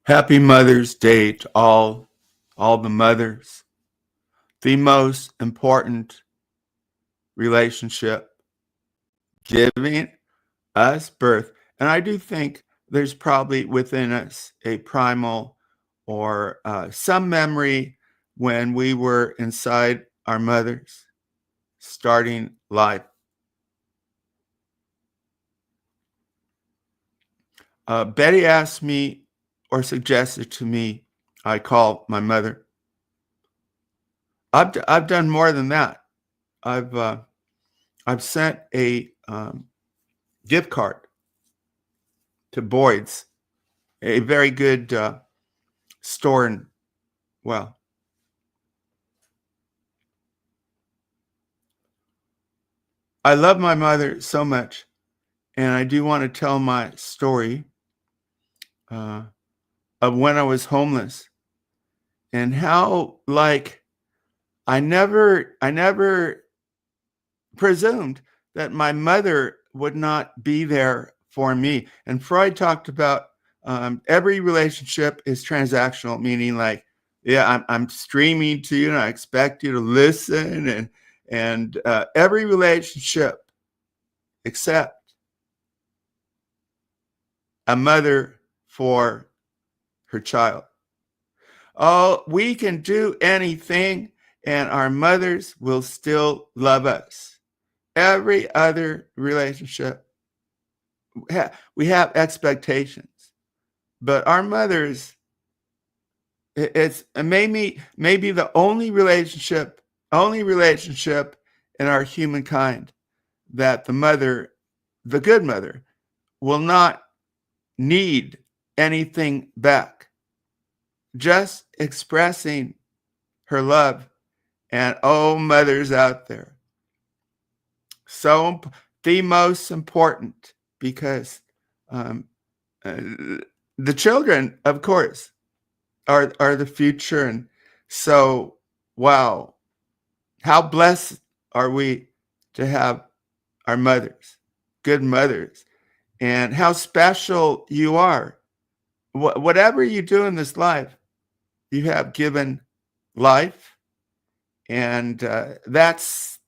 Happy Mother's Day to all the mothers. The most important relationship, giving us birth. And I do think there's probably within us a primal or some memory when we were inside our mothers, starting life. Betty asked me or suggested to me I call my mother. I've done more than that. I've sent a gift card to Boyd's, a very good store in, well, I love my mother so much, and I do want to tell my story of when I was homeless and how, like, I never presumed that my mother would not be there for me. And Freud talked about every relationship is transactional, meaning like, yeah, I'm streaming to you and I expect you to listen, and every relationship except a mother for her child. Oh, we can do anything and our mothers will still love us. Every other relationship, we have expectations, but our mothers, it's maybe the only relationship in our humankind that the good mother, will not need anything back. Just expressing her love. And oh, mothers out there, so the most important, because the children, of course, are the future. And so, wow, how blessed are we to have our mothers, good mothers, and how special you are. Whatever you do in this life, you have given life, and that's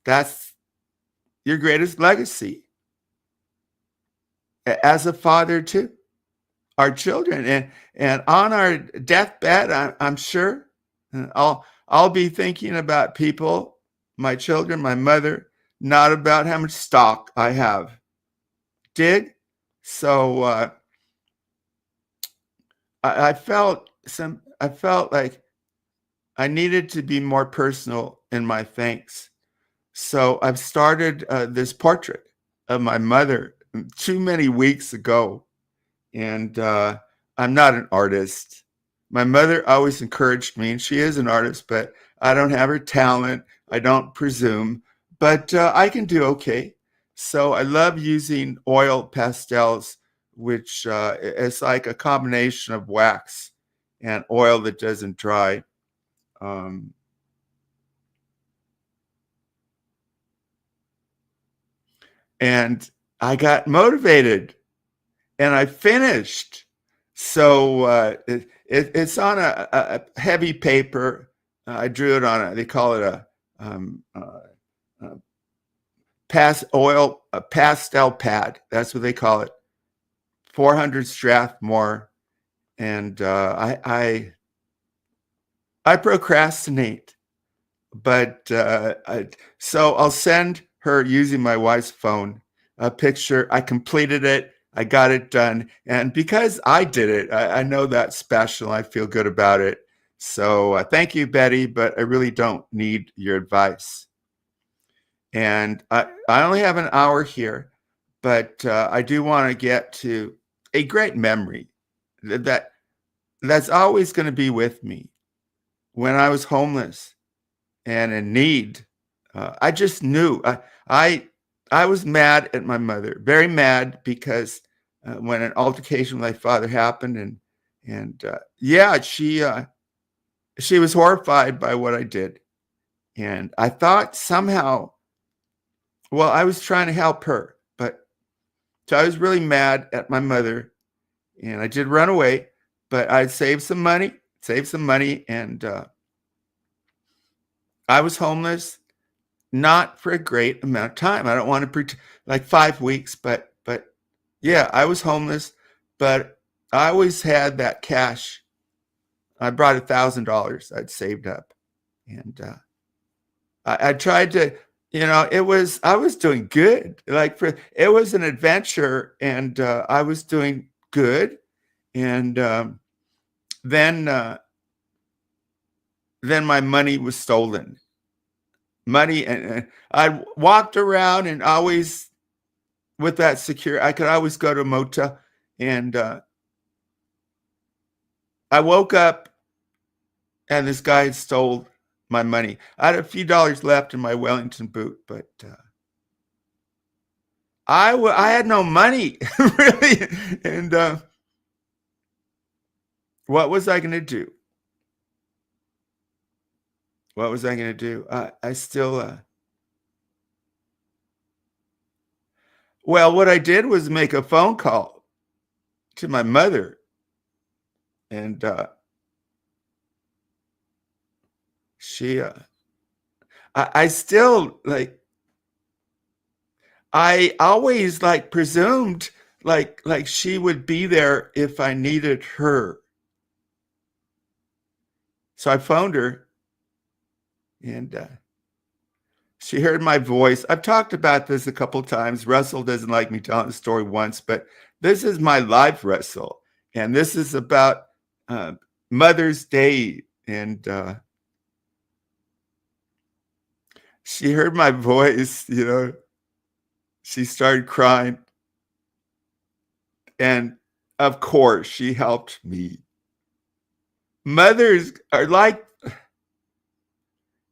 your greatest legacy as a father too. Our children, and on our deathbed, I'm sure I'll be thinking about people, my children, my mother, not about how much stock I have. Dig? So I felt like I needed to be more personal in my thanks. So I've started this portrait of my mother too many weeks ago. And I'm not an artist. My mother always encouraged me, and she is an artist, but I don't have her talent. I don't presume, but I can do okay. So I love using oil pastels, which is like a combination of wax and oil that doesn't dry. And I got motivated and I finished. So it's on a heavy paper. I drew it on they call it a pastel pad. That's what they call it. 400 Strathmore. And I procrastinate, but so I'll send her, using my wife's phone, a picture. I completed it. I got it done. And because I did it, I know that's special. I feel good about it. So thank you, Betty, but I really don't need your advice. And I only have an hour here, but I do want to get to a great memory that's always going to be with me. When I was homeless and in need, I just knew. I was mad at my mother, very mad, because when an altercation with my father happened, and yeah, she was horrified by what I did, and I thought somehow, well, I was trying to help her, but so I was really mad at my mother, and I did run away, but I saved some money, and I was homeless, not for a great amount of time. I don't want to pretend like 5 weeks, but yeah, I was homeless, but I always had that cash. I brought $1,000 I'd saved up, and I tried to, I was doing good. Like it was an adventure, and I was doing good, and then my money was stolen. Money, and I walked around and always with that secure. I could always go to a motel, and I woke up and this guy had stole my money. I had a few dollars left in my Wellington boot, but I had no money really, and what was I going to do? What was I going to do? I still. Well, what I did was make a phone call to my mother, and she. I still like. I always like presumed like she would be there if I needed her. So I phoned her, and she heard my voice. I've talked about this a couple times. Russell doesn't like me telling the story once, but this is my live Russell, and this is about Mother's Day, and she heard my voice. She started crying, and of course, she helped me. Mothers are like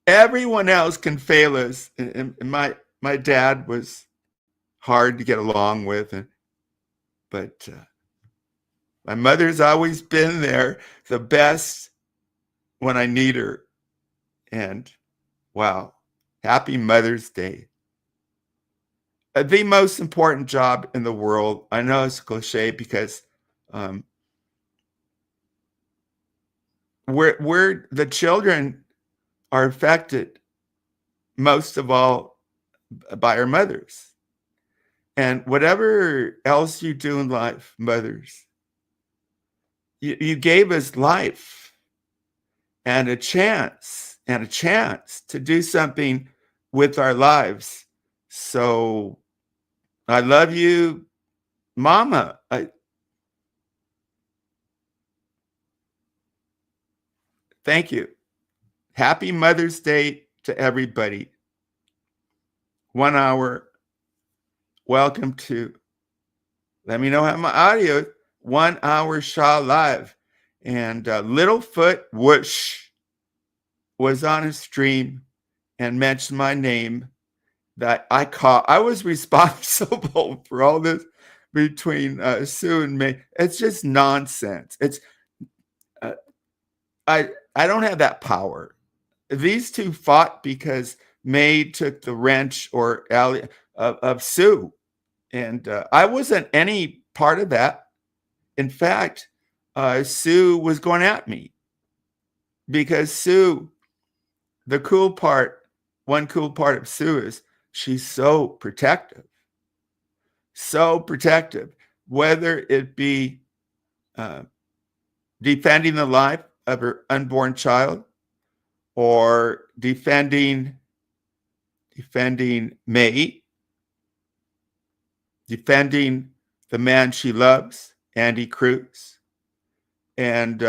everyone else can fail us, and my dad was hard to get along with, but my mother's always been there, the best when I need her. And wow, happy Mother's Day. The most important job in the world. I know it's a cliche because we're the children are affected most of all by our mothers. And whatever else you do in life, mothers, you gave us life and a chance to do something with our lives. So I love you, Mama. Thank you. Happy Mother's Day to everybody. 1 hour. Welcome to, let me know how my audio, 1 hour SHA live. And Littlefoot Wuush was on a stream and mentioned my name that I was responsible for all this between Sue and me. It's just nonsense. It's I don't have that power. These two fought because May took the wrench or Allie of Sue, and I wasn't any part of that. In fact, Sue was going at me because Sue, one cool part of Sue is she's so protective, whether it be defending the life of her unborn child or defending May, defending the man she loves, Andy Cruz. And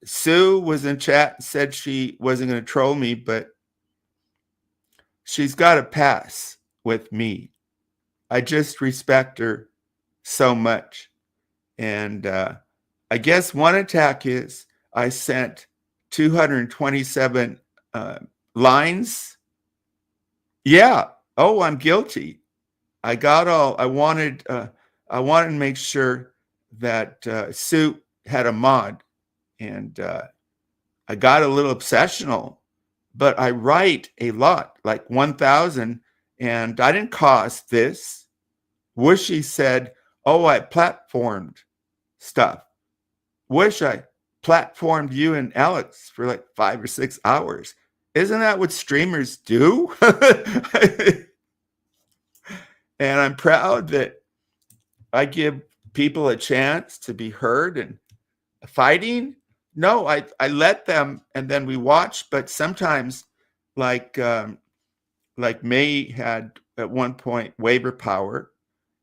Sue was in chat and said she wasn't going to troll me, but she's got a pass with me. I just respect her so much. And I guess one attack is I sent 227 lines. Yeah. Oh, I'm guilty. I wanted to make sure that Sue had a mod, and I got a little obsessional, but I write a lot, like 1,000, and I didn't cost this. Wooshy said, oh, I platformed stuff. Wish I platformed you and Alex for like 5 or 6 hours. Isn't that what streamers do? And I'm proud that I give people a chance to be heard. And fighting, no, I let them, and then we watch. But sometimes, like May had at one point waiver power,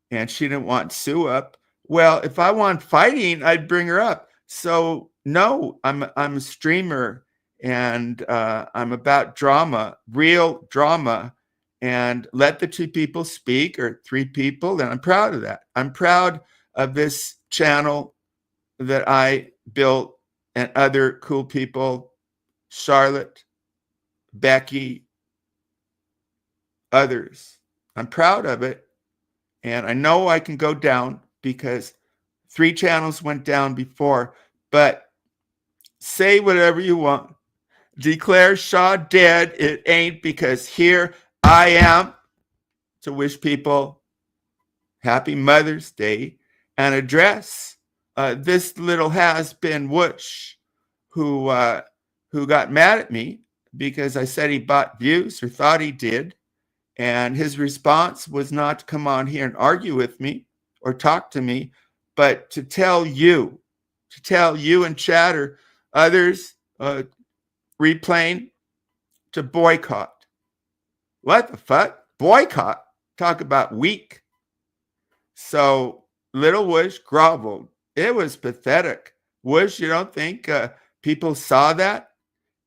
and she didn't want Sue up. Well, if I want fighting, I'd bring her up. So no, I'm a streamer, and I'm about drama, real drama, and let the 2 people speak, or 3 people, and I'm proud of that. I'm proud of this channel that I built, and other cool people, Charlotte, Becky, others. I'm proud of it. And I know I can go down because 3 channels went down before, but say whatever you want. Declare SHA dead. It ain't, because here I am to wish people happy Mother's Day and address this little has-been Wuush who got mad at me because I said he bought views, or thought he did. And his response was not to come on here and argue with me or talk to me, but to tell you and Chatter, others replaying, to boycott. What the fuck? Boycott? Talk about weak. So little Wuush groveled. It was pathetic. Wuush, you don't think people saw that?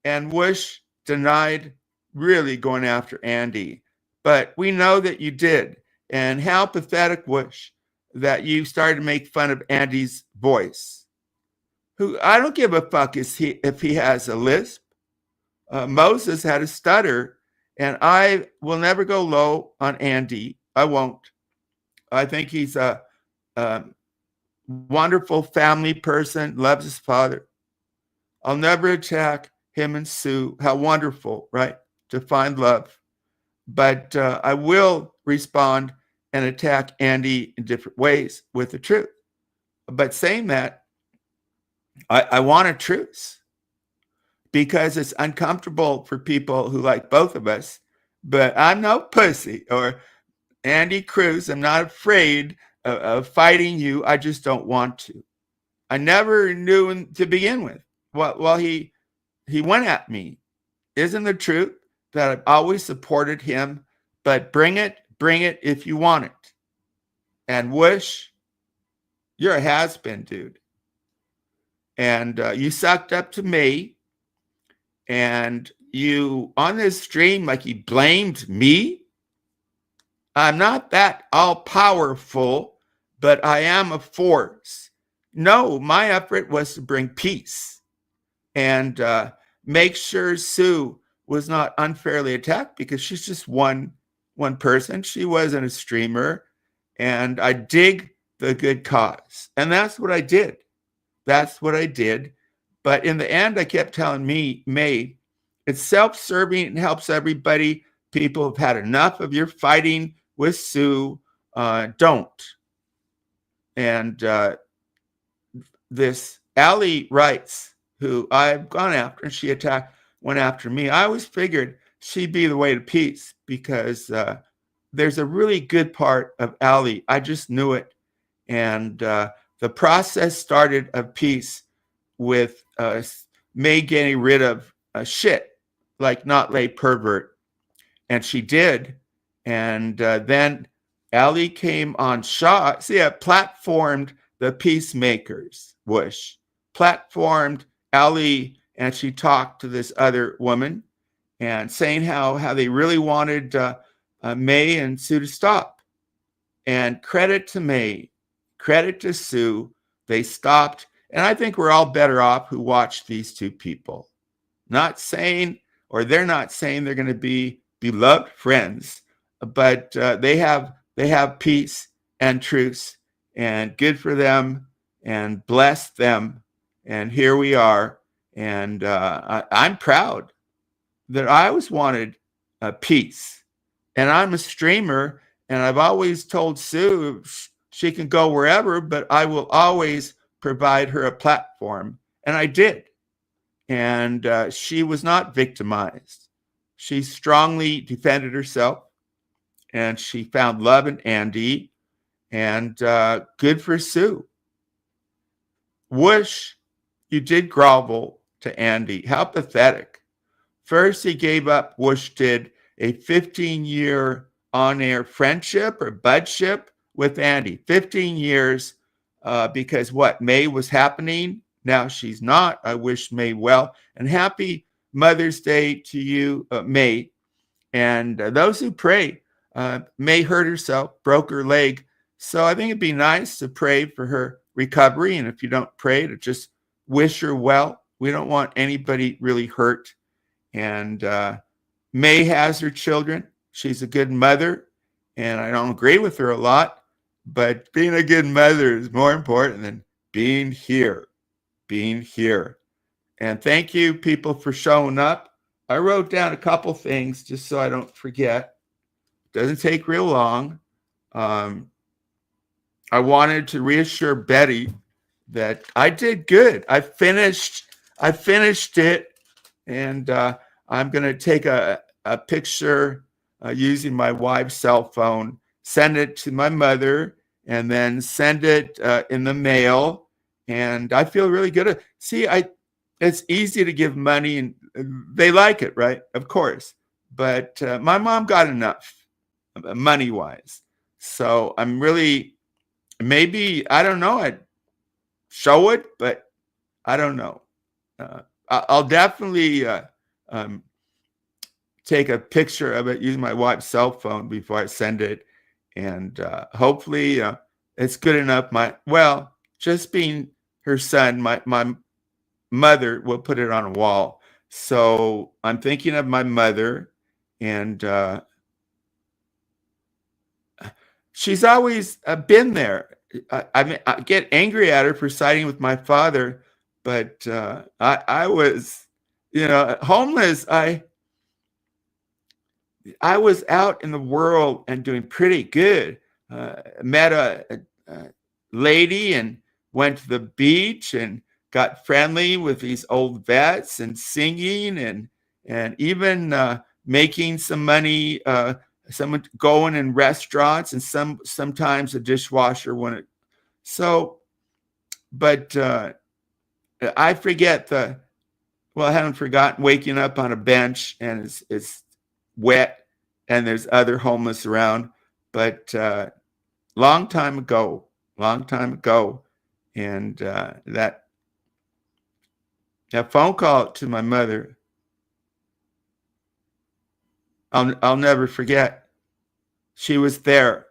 And Wuush denied really going after Andy. But we know that you did. And how pathetic, Wuush, that you started to make fun of Andy's voice. Who, I don't give a fuck if he has a lisp. Moses had a stutter, and I will never go low on Andy. I won't. I think he's a wonderful family person, loves his father. I'll never attack him and Sue. How wonderful, right? To find love. But I will respond and attack Andy in different ways with the truth. But saying that, I want a truce, because it's uncomfortable for people who like both of us. But I'm no pussy, or Andy Cruz. I'm not afraid of fighting you. I just don't want to. I never knew him to begin with. Well, he went at me. Isn't the truth that I've always supported him? But bring it if you want it. And Wuush, you're a has-been, dude. And you sucked up to me. And you, on this stream, like, you blamed me. I'm not that all-powerful, but I am a force. No, my effort was to bring peace and make sure Sue was not unfairly attacked, because she's just one person. She wasn't a streamer, and I dig the good cause. And that's what I did. But in the end, I kept telling May, it's self-serving and helps everybody. People have had enough of your fighting with Sue. Don't. And this Allie writes, who I've gone after, and she went after me. I always figured she'd be the way to peace, because there's a really good part of Allie. I just knew it. And the process started of peace with May getting rid of shit, like not lay pervert. And she did. And then Allie came on SHA. See, I platformed the peacemakers, Wuush. Platformed Allie, and she talked to this other woman and saying how they really wanted May and Sue to stop. And credit to May, credit to Sue, they stopped. And I think we're all better off who watch these 2 people. Not saying, or they're not saying they're going to be beloved friends, but they have peace and truce, and good for them, and bless them. And here we are. And I'm proud that I always wanted peace. And I'm a streamer, and I've always told Sue she can go wherever, but I will always provide her a platform, and I did. And she was not victimized. She strongly defended herself, and she found love in Andy, and good for Sue. Wuush, you did grovel to Andy. How pathetic. First, he gave up, Wuush did, a 15-year on-air friendship or budship with Andy. 15 years because what? May was happening. Now she's not. I wish May well. And happy Mother's Day to you, May. And those who pray, May hurt herself, broke her leg. So I think it'd be nice to pray for her recovery. And if you don't pray, to just wish her well. We don't want anybody really hurt. And May has her children. She's a good mother. And I don't agree with her a lot. But being a good mother is more important than being here. Being here. And thank you, people, for showing up. I wrote down a couple things just so I don't forget. It doesn't take real long. I wanted to reassure Betty that I did good. I finished it, and I'm going to take a picture using my wife's cell phone, send it to my mother, and then send it in the mail. And I feel really good. See, it's easy to give money, and they like it, right? Of course. But my mom got enough money-wise. So I'm really, maybe, I don't know, I'd show it, but I don't know. I'll definitely take a picture of it using my wife's cell phone before I send it. And hopefully it's good enough. Just being her son, my mother will put it on a wall. So I'm thinking of my mother, and she's always been there. I get angry at her for siding with my father, but I was, homeless. I was out in the world and doing pretty good. Met a lady and went to the beach and got friendly with these old vets and singing and even making some money. Someone going in restaurants and sometimes a dishwasher but I forget I haven't forgotten waking up on a bench and it's wet and there's other homeless around, but long time ago. And that phone call to my mother, I'll never forget. She was there.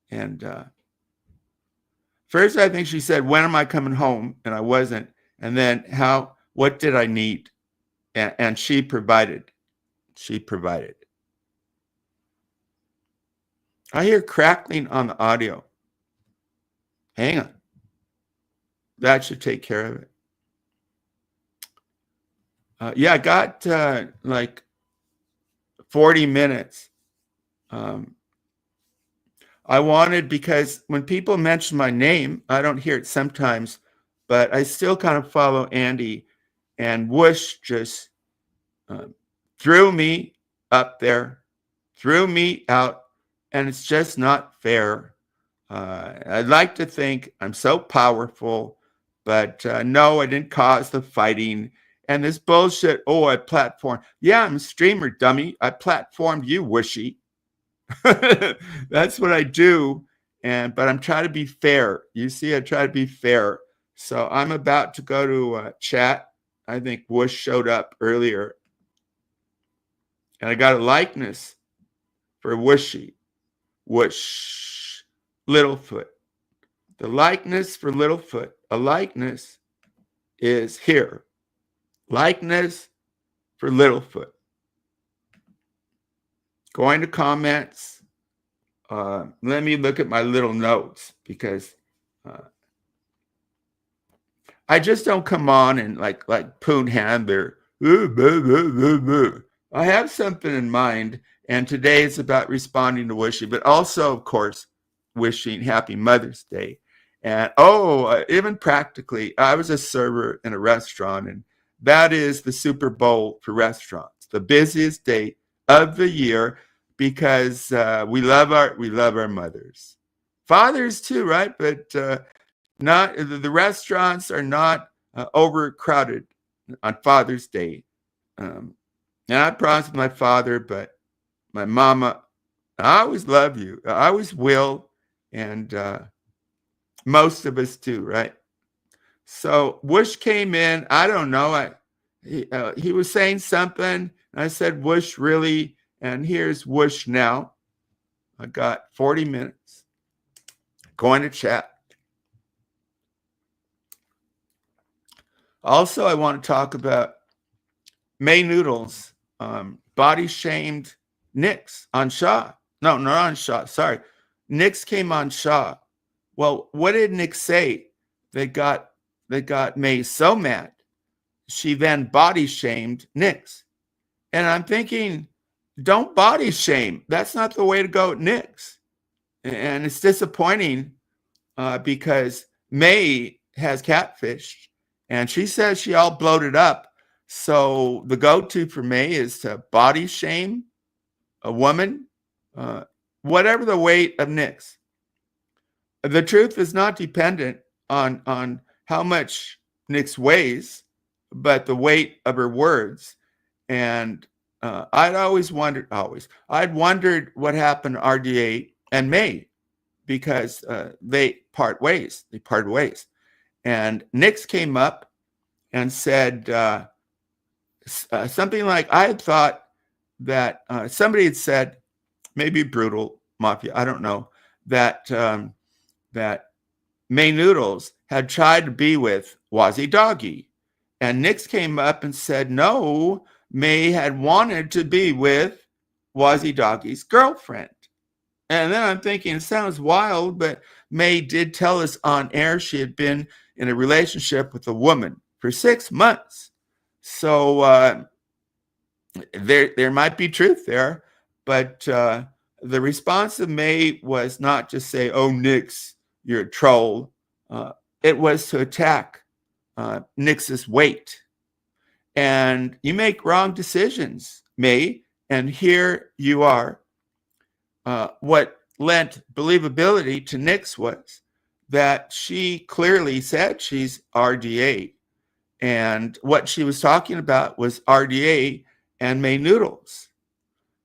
And first, I think she said, "When am I coming home?" And I wasn't. And then, what did I need? And she provided. She provided. I hear crackling on the audio. Hang on. That should take care of it. I got 40 minutes. I wanted, because when people mention my name, I don't hear it sometimes, but I still kind of follow Andy, and Wuush just threw me up there, threw me out, and it's just not fair. I'd like to think I'm so powerful, but no, I didn't cause the fighting. And this bullshit, I platformed. Yeah, I'm a streamer, dummy. I platformed you, Wuushy. That's what I do. But I'm trying to be fair. You see, I try to be fair. So I'm about to go to chat. I think Wuush showed up earlier. And I got a likeness for Wuushy. Wuush. Littlefoot. The likeness for Littlefoot. A likeness is here. Likeness for Littlefoot. Going to comments. Let me look at my little notes, because I just don't come on and like Poon Handler. I have something in mind, and today it's about responding to Wuushy, but also, of course, wishing Happy Mother's Day. And even practically, I was a server in a restaurant, and that is the Super Bowl for restaurants, the busiest day of the year, because we love our mothers, fathers too, right? But not the restaurants are not overcrowded on Father's Day. Um, and I promised my father, but my mama, I always love you. I always will. And most of us do, right? So Wuush came in. I don't know. He was saying something. And I said, Wuush, really? And here's Wuush now. I got 40 minutes going to chat. Also, I want to talk about May Noodles body shamed NYX on SHA. No, not on SHA. Sorry. NYX came on SHA. Well, what did NYX say? They got May so mad. She then body shamed NYX. And I'm thinking, don't body shame. That's not the way to go at NYX. And it's disappointing because May has catfished, and she says she all bloated up. So the go-to for May is to body shame a woman, whatever the weight of NYX. The truth is not dependent on how much NYX weighs, but the weight of her words. And I'd wondered what happened to RDA and May, because they parted ways. And NYX came up and said something like, I had thought that somebody had said, maybe Brutal Mafia, I don't know, that May Noodles had tried to be with Wazzy Doggy. And NYX came up and said, no, May had wanted to be with Wazzy Doggy's girlfriend. And then I'm thinking, it sounds wild, but May did tell us on air she had been in a relationship with a woman for 6 months. So there might be truth there, but the response of May was not just say, oh, NYX, you're a troll. It was to attack NYX's weight. And you make wrong decisions, May, and here you are. What lent believability to NYX was that she clearly said she's RDA. And what she was talking about was RDA and May Noodles.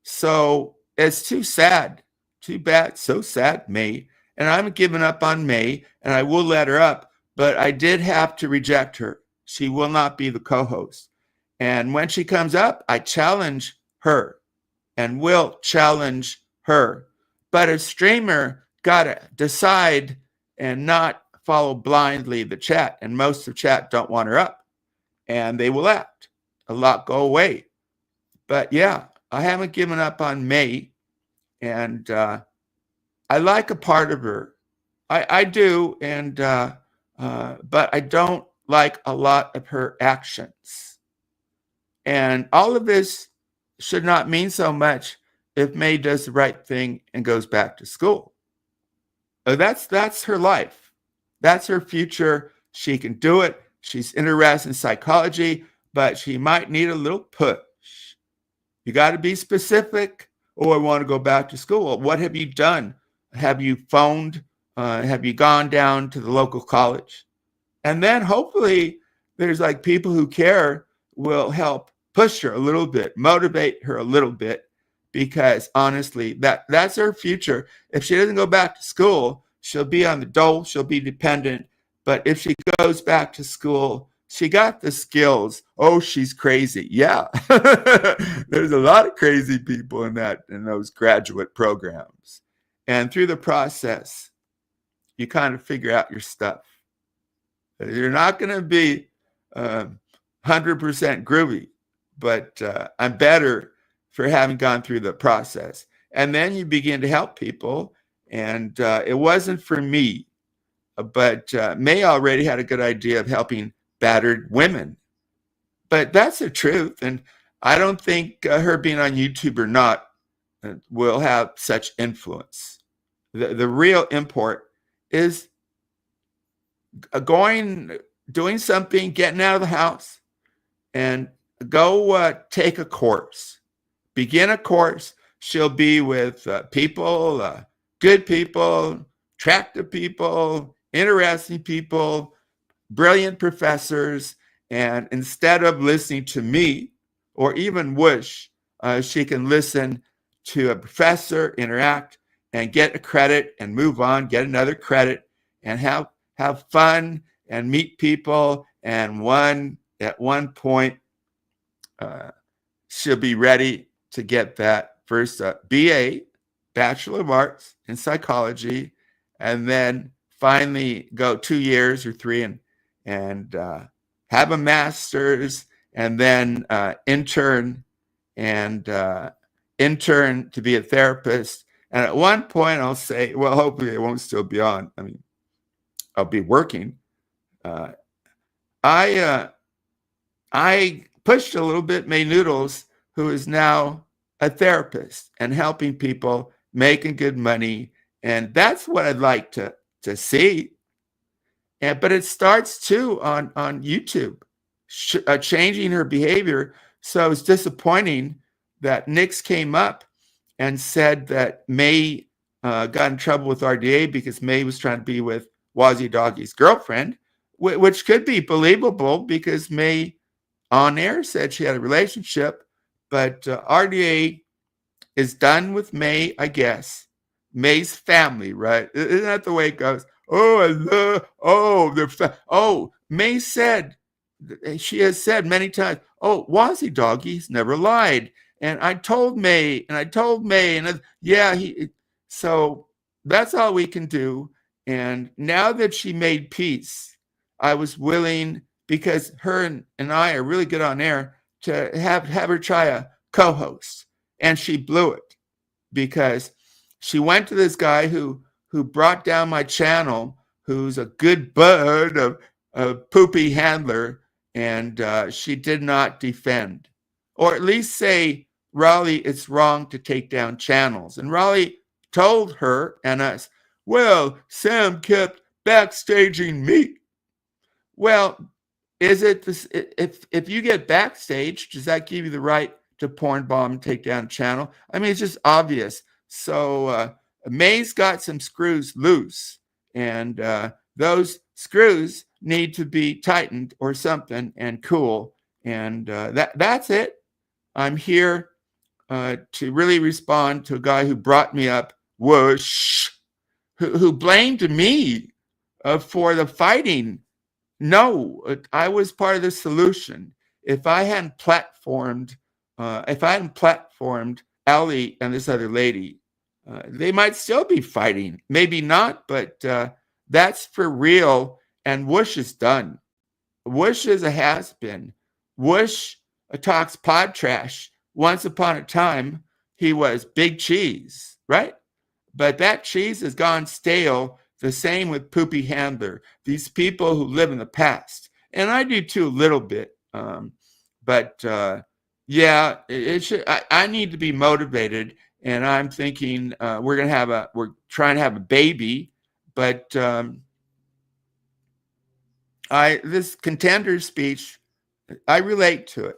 So it's too sad, too bad, so sad, May. And I haven't given up on May, and I will let her up, but I did have to reject her. She will not be the co-host. And when she comes up, I challenge her and will challenge her. But a streamer got to decide and not follow blindly the chat. And most of chat don't want her up. And they will act. A lot go away. But yeah, I haven't given up on May. And I like a part of her. I do. And but I don't like a lot of her actions. And all of this should not mean so much if May does the right thing and goes back to school. That's her life. That's her future. She can do it. She's interested in psychology, but she might need a little push. You got to be specific. Oh, I want to go back to school. What have you done? Have you phoned? Have you gone down to the local college? And then hopefully there's like people who care will help push her a little bit, motivate her a little bit, because honestly, that's her future. If she doesn't go back to school, she'll be on the dole, she'll be dependent. But if she goes back to school, she got the skills. Oh, she's crazy. Yeah. There's a lot of crazy people in those graduate programs. And through the process, you kind of figure out your stuff. You're not going to be 100% groovy, but I'm better for having gone through the process. And then you begin to help people. And it wasn't for me, but May already had a good idea of helping battered women. But that's the truth. And I don't think her being on YouTube or not will have such influence. The real import is doing something, getting out of the house, and go take a course. Begin a course. She'll be with people, good people, attractive people, interesting people, brilliant professors. And instead of listening to me or even Wuush, she can listen to a professor, interact, and get a credit and move on, get another credit, and have fun and meet people. And at one point, she'll be ready to get that first BA, Bachelor of Arts in Psychology, and then finally go 2 years or 3 and have a master's, and then intern to be a therapist. And at one point, I'll say, well, hopefully it won't still be on. I mean, I'll be working. I pushed a little bit May Noodles, who is now a therapist and helping people, making good money. And that's what I'd like to see. But it starts too on YouTube, changing her behavior. So it's disappointing that NYX came up and said that May got in trouble with RDA because May was trying to be with Wazzy Doggy's girlfriend, which could be believable because May on air said she had a relationship, but RDA is done with May, I guess. May's family, right? Isn't that the way it goes? May said, she has said many times, Wazzy Doggy's never lied. And I told May, so that's all we can do. And now that she made peace, I was willing, because her and I are really good on air, to have her try a co-host. And she blew it because she went to this guy who brought down my channel, who's a good bud of a poopy handler, and she did not defend, or at least say, Raleigh, it's wrong to take down channels. And Raleigh told her and us, well, Sam kept backstaging me. Well, is it this? If you get backstage, does that give you the right to porn bomb and take down a channel? I mean, it's just obvious. So May's got some screws loose, and those screws need to be tightened or something and cool. And that's it. I'm here to really respond to a guy who brought me up, Wuush, who blamed me for the fighting. No, I was part of the solution. If I hadn't platformed Ellie and this other lady, they might still be fighting. Maybe not, but that's for real. And Wuush is done. Wuush is a has-been. Wuush talks pod trash. Once upon a time, he was big cheese, right? But that cheese has gone stale. The same with Poopy Handler. These people who live in the past. And I do too, a little bit. But it should. I need to be motivated. And I'm thinking we're trying to have a baby. But this contender speech, I relate to it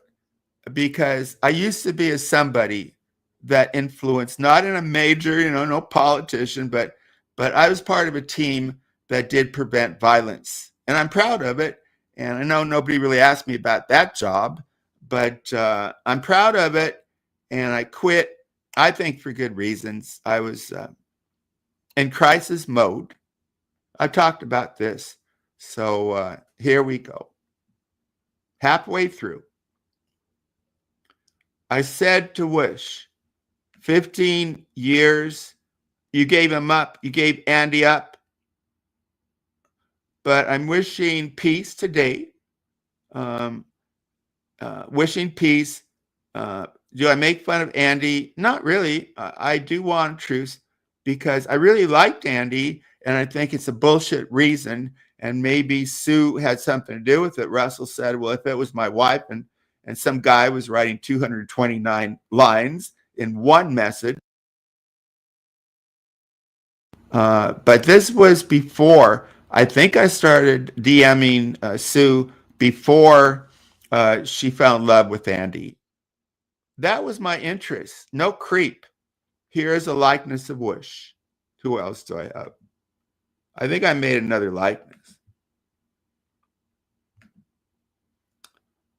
because I used to be a somebody that influenced, not in a major, no politician, but I was part of a team that did prevent violence, and I'm proud of it. And I know nobody really asked me about that job, but I'm proud of it. And I quit, I think, for good reasons. I was in crisis mode. I talked about this. So here we go. Halfway through, I said to Wuush, 15 years, you gave him up. You gave Andy up. But I'm wishing peace today. Wishing peace. Do I make fun of Andy? Not really. I do want a truce because I really liked Andy, and I think it's a bullshit reason. And maybe Sue had something to do with it. Russell said, well, if it was my wife and some guy was writing 229 lines in one message. But this was before I think I started DMing Sue before she fell in love with Andy. That was my interest. No creep. Here is a likeness of Wuush. Who else do I have? I think I made another likeness.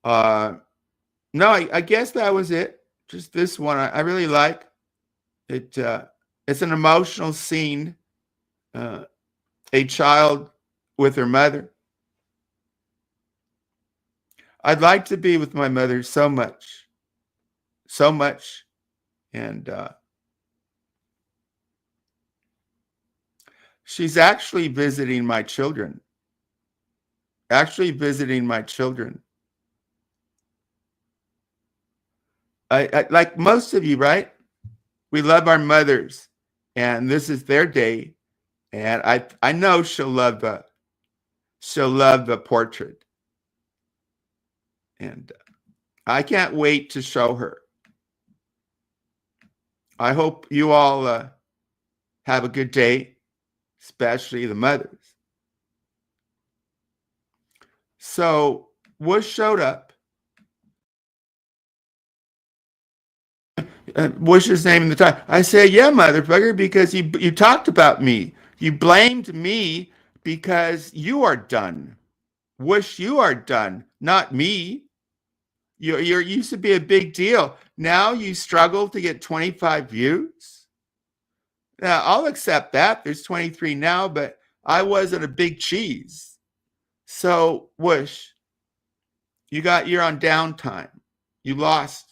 No, I guess that was it. Just this one. I really like it. It's an emotional scene. A child with her mother. I'd like to be with my mother so much. So much. And she's actually visiting my children. Actually visiting my children. I like most of you, right? We love our mothers, and this is their day, and I know she'll love the portrait, and I can't wait to show her. I hope you all have a good day, especially the mothers. So Wuush showed up. Wuush's name in the title. I say, yeah, motherfucker, because you talked about me. You blamed me because you are done. Wuush, you are done, not me. You used to be a big deal. Now you struggle to get 25 views. Now I'll accept that. There's 23 now, but I wasn't a big cheese. So Wuush, you're on downtime. You lost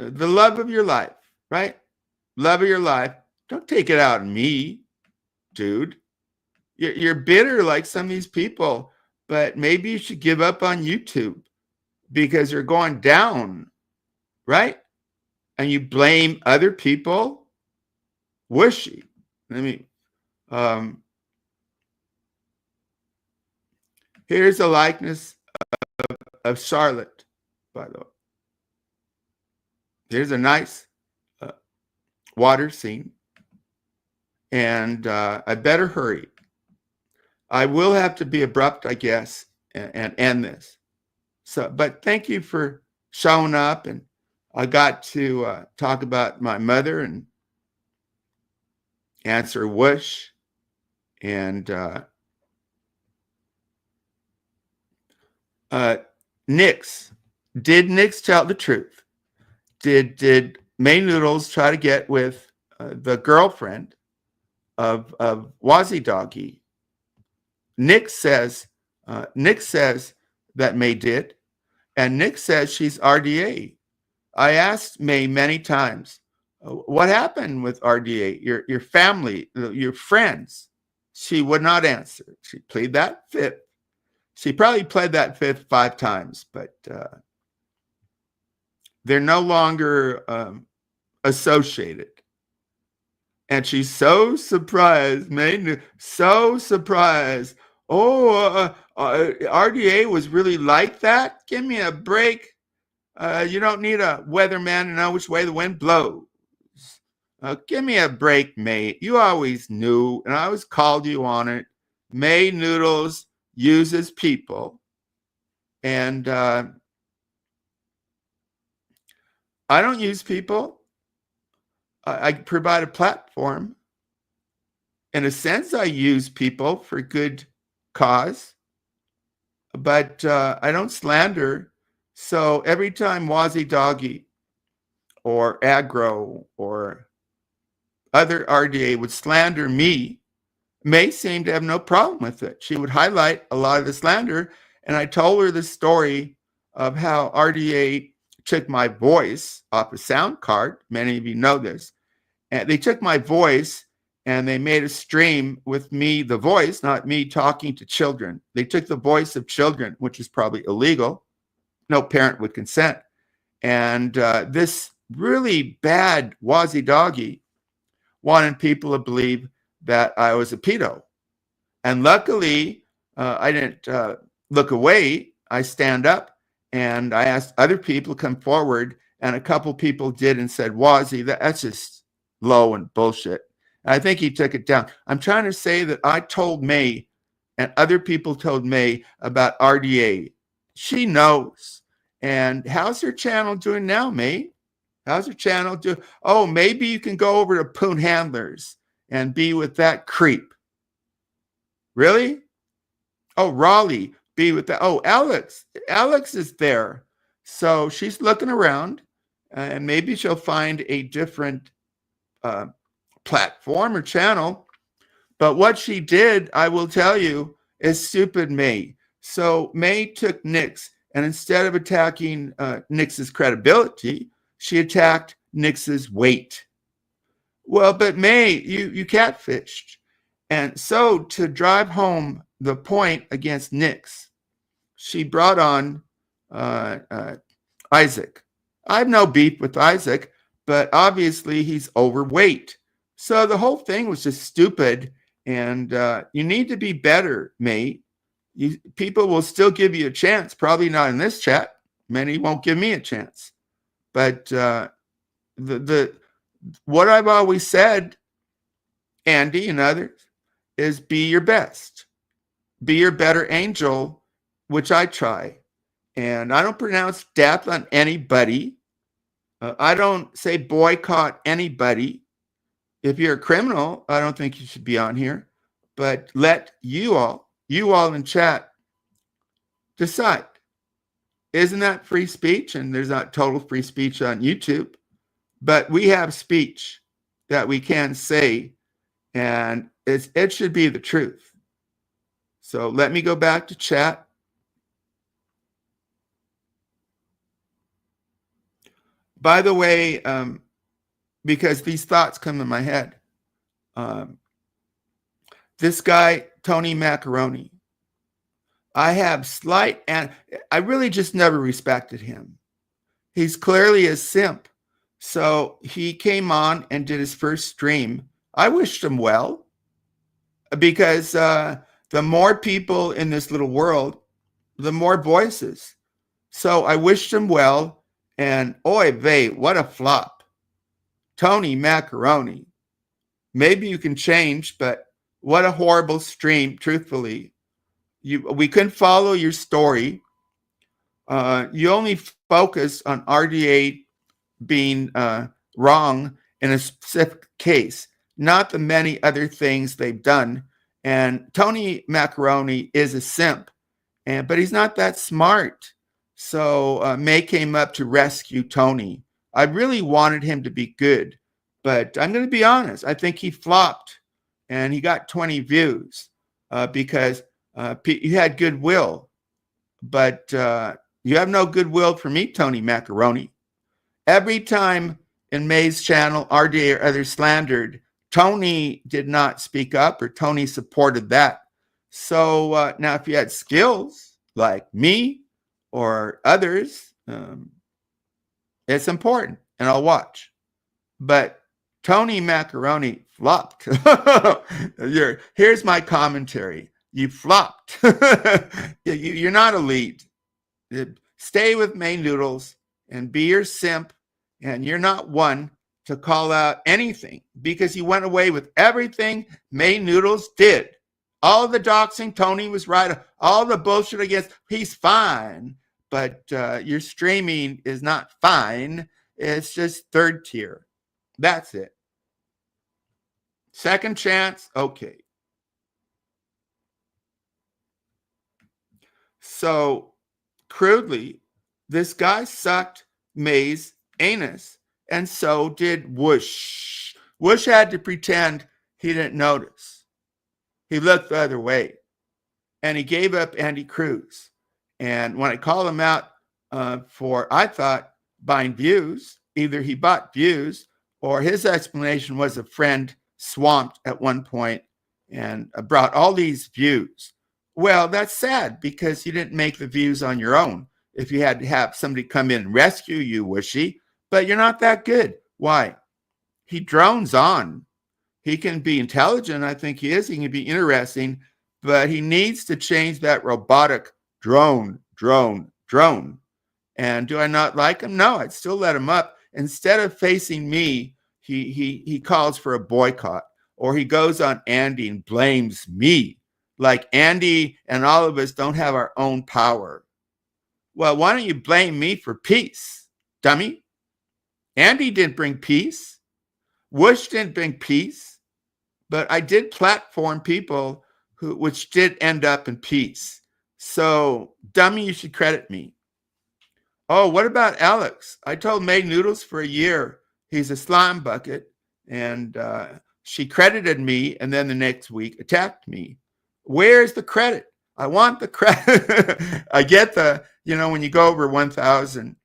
the love of your life, right? Love of your life. Don't take it out on me, dude. You're bitter like some of these people, but maybe you should give up on YouTube because you're going down, right? And you blame other people. Wishy. Here's a likeness of Charlotte, by the way. Here's a nice water scene. And I better hurry. I will have to be abrupt, I guess, and end this. So, but thank you for showing up. And I got to talk about my mother and answer Wuush. And NYX. Did NYX tell the truth? Did May Noodles try to get with the girlfriend of Wazzy Doggy? NYX says that May did, and NYX says she's RDA. I asked May many times, what happened with RDA? Your family, your friends. She would not answer. She played that fifth. She probably played that fifth 5 times, but they're no longer associated. And she's so surprised, May, so surprised. Oh, RDA was really like that? Give me a break. You don't need a weatherman to know which way the wind blows. Give me a break, May. You always knew, and I always called you on it. May Noodles uses people. And I don't use people. I provide a platform. In a sense, I use people for good cause, but I don't slander. So every time Wazzy Doggy or Agro or other RDA would slander me, May seemed to have no problem with it. She would highlight a lot of the slander, and I told her the story of how RDA took my voice off a sound card. Many of you know this. And they took my voice and they made a stream with me, the voice, not me talking to children. They took the voice of children, which is probably illegal. No parent would consent. And this really bad Wazzy Doggy wanted people to believe that I was a pedo. And luckily, I didn't look away. I stand up and I asked other people to come forward. And a couple people did and said, Wazzy, that's just low and bullshit. And I think he took it down. I'm trying to say that I told May and other people told May about RDA. She knows. And how's her channel doing now, May? How's her channel doing? Oh, maybe you can go over to Poon Handlers and be with that creep. Really? Oh, Raleigh, be with that. Oh, Alex. Alex is there. So she's looking around, and maybe she'll find a different platform or channel. But what she did, I will tell you, is stupid May. So May took NYX, and instead of attacking NYX's credibility, she attacked NYX's weight. Well, but May, you catfished. And so to drive home the point against NYX, she brought on Isaac. I have no beef with Isaac, but obviously he's overweight. So the whole thing was just stupid, and you need to be better, mate. People will still give you a chance, probably not in this chat. Many won't give me a chance. But what I've always said, Andy and others, is be your best. Be your better angel, which I try. And I don't pronounce death on anybody. I don't say boycott anybody. If you're a criminal, I don't think you should be on here. But let you all in chat decide. Isn't that free speech? And there's not total free speech on YouTube. But we have speech that we can say, and it should be the truth. So let me go back to chat. By the way, because these thoughts come in my head, this guy, Tony Macaroni, I have slight, and I really just never respected him. He's clearly a simp. So he came on and did his first stream. I wished him well, because the more people in this little world, the more voices. So I wished him well, and oy vey, what a flop. Tony Macaroni. Maybe you can change, but what a horrible stream, truthfully. We couldn't follow your story. You only focus on RDA being wrong in a specific case, not the many other things they've done. And Tony Macaroni is a simp, but he's not that smart. So May came up to rescue Tony. I really wanted him to be good, but I'm going to be honest. I think he flopped, and he got 20 views because he had goodwill. But you have no goodwill for me, Tony Macaroni. Every time in May's channel, RDA or others slandered, Tony did not speak up, or Tony supported that. So now if you had skills like me or others, it's important, and I'll watch. But Tony Macaroni flopped. Here's my commentary. You flopped. You're not elite. Stay with May Noodles and be your simp, and you're not one to call out anything, because you went away with everything May Noodles did. All the doxing, Tony was right. All the bullshit against, he's fine. But your streaming is not fine. It's just third tier. That's it. Second chance, okay. So, crudely, this guy sucked May's anus, and so did Wuush. Wuush had to pretend he didn't notice. He looked the other way, and he gave up Andy Cruz. And when I called him out for, I thought, buying views, either he bought views or his explanation was a friend swamped at one point and brought all these views. Well, that's sad, because you didn't make the views on your own. If you had to have somebody come in and rescue you, Wishy, but you're not that good. Why? He drones on. He can be intelligent. I think he is. He can be interesting, but he needs to change that robotic drone. And do I not like him? No, I'd still let him up. Instead of facing me, he calls for a boycott, or he goes on Andy and blames me. like Andy and all of us don't have our own power. Well, why don't you blame me for peace, dummy? Andy didn't bring peace. Wuush didn't bring peace. But I did platform people which did end up in peace. So, dummy, you should credit me. Oh, what about Alex? I told May Noodles for a year he's a slime bucket, and she credited me, and then the next week attacked me. Where's the credit? I want the credit. I get the, when you go over 1,000,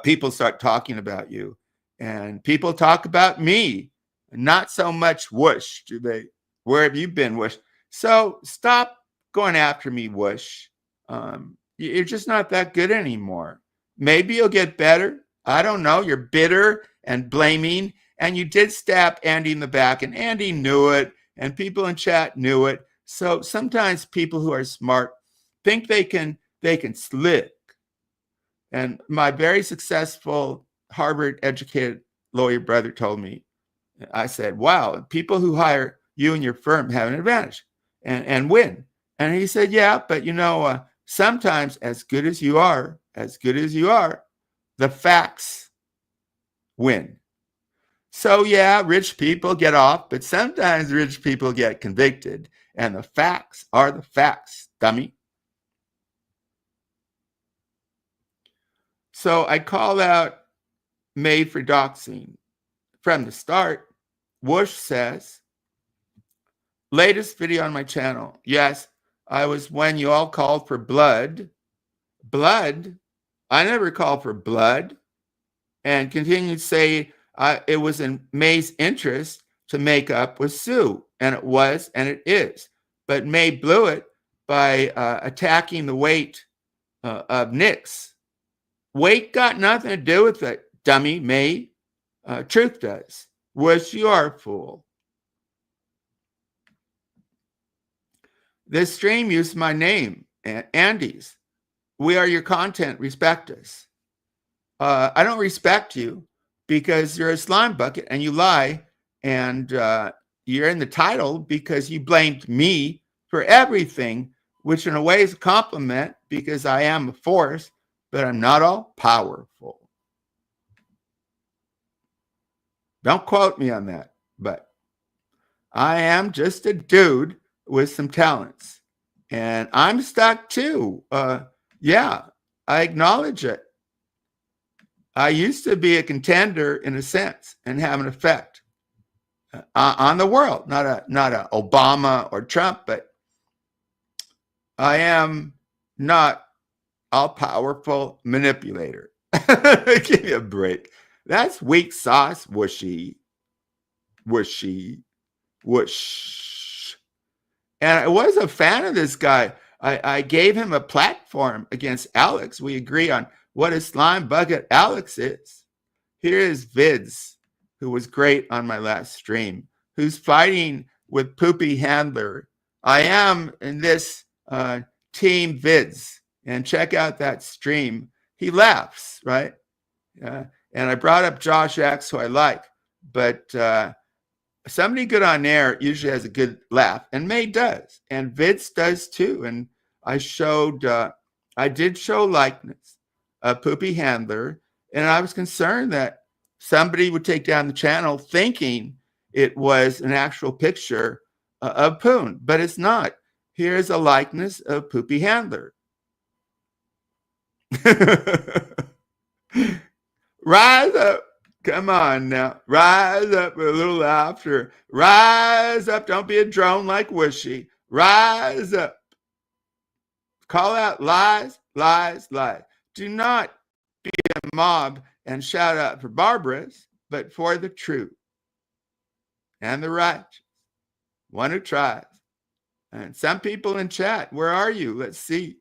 people start talking about you, and people talk about me. Not so much Wuush, do they? Where have you been, Wuush? So stop going after me, Wuush. You're just not that good anymore. Maybe you'll get better. I don't know. You're bitter and blaming, and you did stab Andy in the back, and Andy knew it, and people in chat knew it. So sometimes people who are smart think they can slick. And my very successful Harvard-educated lawyer brother told me, I said, wow, people who hire you and your firm have an advantage and win. And he said, yeah, but sometimes as good as you are, the facts win. So yeah, rich people get off, but sometimes rich people get convicted, and the facts are the facts, dummy. So I called out May for doxing from the start. Wuush says, latest video on my channel. Yes, I was when you all called for blood. Blood? I never called for blood. And continued to say it was in May's interest to make up with Sue. And it was, and it is. But May blew it by attacking the weight of NYX. Weight got nothing to do with it, dummy, May. Truth does. Wuush, you are a fool. This stream used my name, Andy's. We are your content. Respect us. I don't respect you because you're a slime bucket and you lie, and you're in the title because you blamed me for everything, which in a way is a compliment because I am a force, but I'm not all powerful. Don't quote me on that, but I am just a dude with some talents, and I'm stuck too. Yeah, I acknowledge it. I used to be a contender in a sense and have an effect on the world, not a Obama or Trump, but I am not all-powerful manipulator. Give me a break. That's weak sauce, Wuushy. Wuush. And I was a fan of this guy. I gave him a platform against Alex. We agree on what a slime bucket Alex is. Here is Vids, who was great on my last stream, who's fighting with Poopy Handler. I am in this team Vids, and check out that stream. He laughs, right? And I brought up Josh X, who I like, but somebody good on air usually has a good laugh, and May does, and Vids does too. And I did show likeness of Poopy Handler, and I was concerned that somebody would take down the channel thinking it was an actual picture of Poon, but it's not. Here's a likeness of Poopy Handler. Rise up. Come on now. Rise up with a little laughter. Rise up. Don't be a drone like Wuushy. Rise up. Call out lies, lies, lies. Do not be a mob and shout out for barbarous, but for the true and the righteous, one who tries. And some people in chat, where are you? Let's see.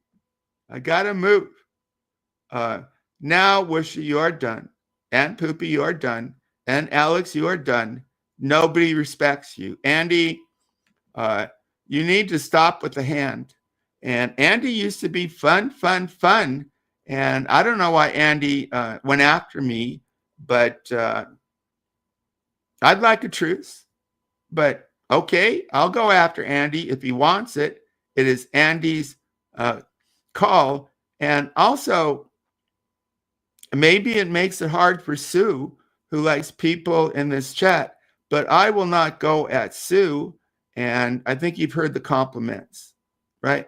I got to move. Now, Wuushy, you are done. And Poopy, you are done. And Alex, you are done. Nobody respects you. Andy, you need to stop with the hand. And Andy used to be fun. And I don't know why Andy went after me, but I'd like a truce. But Okay, I'll go after Andy if he wants it. It is Andy's call. And also, maybe it makes it hard for Sue, who likes people in this chat, but I will not go at Sue. And I think you've heard the compliments, right?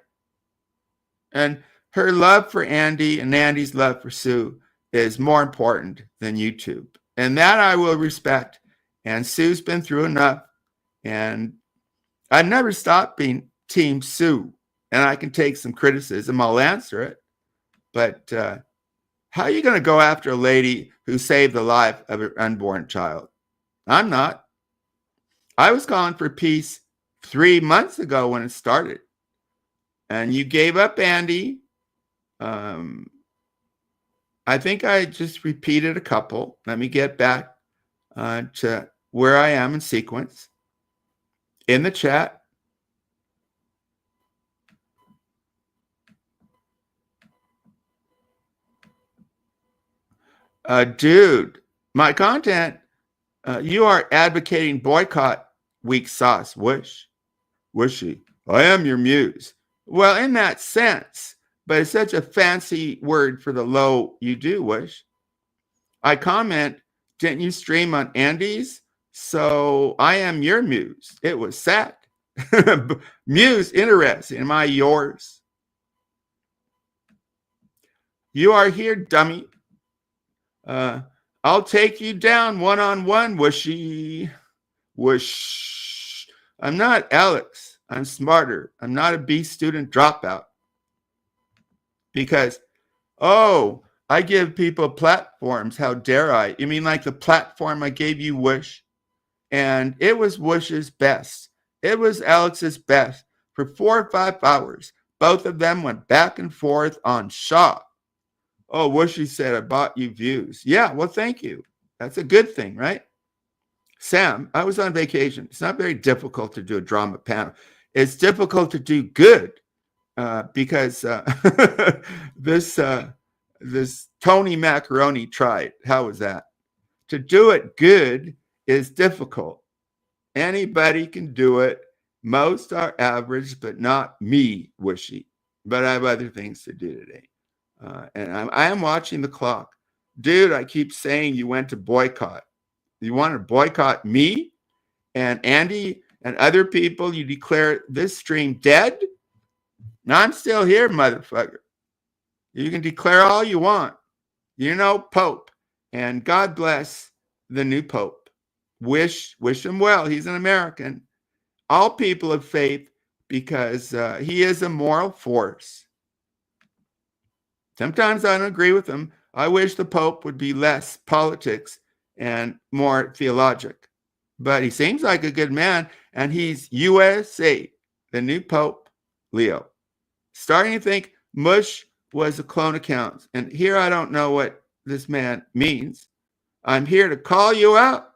And her love for Andy and Andy's love for Sue is more important than YouTube. And that I will respect. And Sue's been through enough. And I've never stopped being Team Sue. And I can take some criticism. I'll answer it. But how are you going to go after a lady who saved the life of an unborn child? I'm not. I was calling for peace 3 months ago when it started. And you gave up Andy. I think I just repeated a couple. Let me get back to where I am in sequence. In the chat. Dude, my content, you are advocating boycott weak sauce. Whoosh. Whooshy. I am your muse. Well, in that sense, but it's such a fancy word for the low you do, Whoosh. I comment, didn't you stream on Andy's? So I am your muse. It was sad. Muse, interesting. Am I yours? You are here, dummy. I'll take you down one-on-one, Whooshy. Whoosh. I'm not Alex. I'm smarter. I'm not a B student dropout. Because, oh, I give people platforms. How dare I? You mean like the platform I gave you, Whoosh? And it was Whoosh's best. It was Alex's best for 4 or 5 hours. Both of them went back and forth on SHA. Oh, Whooshy said, I bought you views. Yeah, well, thank you. That's a good thing, right? Sam, I was on vacation. It's not very difficult to do a drama panel. It's difficult to do good because this Tony Macaroni tried. How was that? To do it good is difficult. Anybody can do it. Most are average, but not me, Whooshy. But I have other things to do today. And I am watching the clock. Dude, I keep saying you went to boycott. You want to boycott me and Andy and other people? You declare this stream dead? Now I'm still here, motherfucker. You can declare all you want. You know, Pope. And God bless the new Pope. Wish him well. He's an American. All people of faith, because he is a moral force. Sometimes I don't agree with him. I wish the Pope would be less politics and more theologic. But he seems like a good man, and he's USA, the new Pope, Leo. Starting to think Mush was a clone account. And here I don't know what this man means. I'm here to call you out.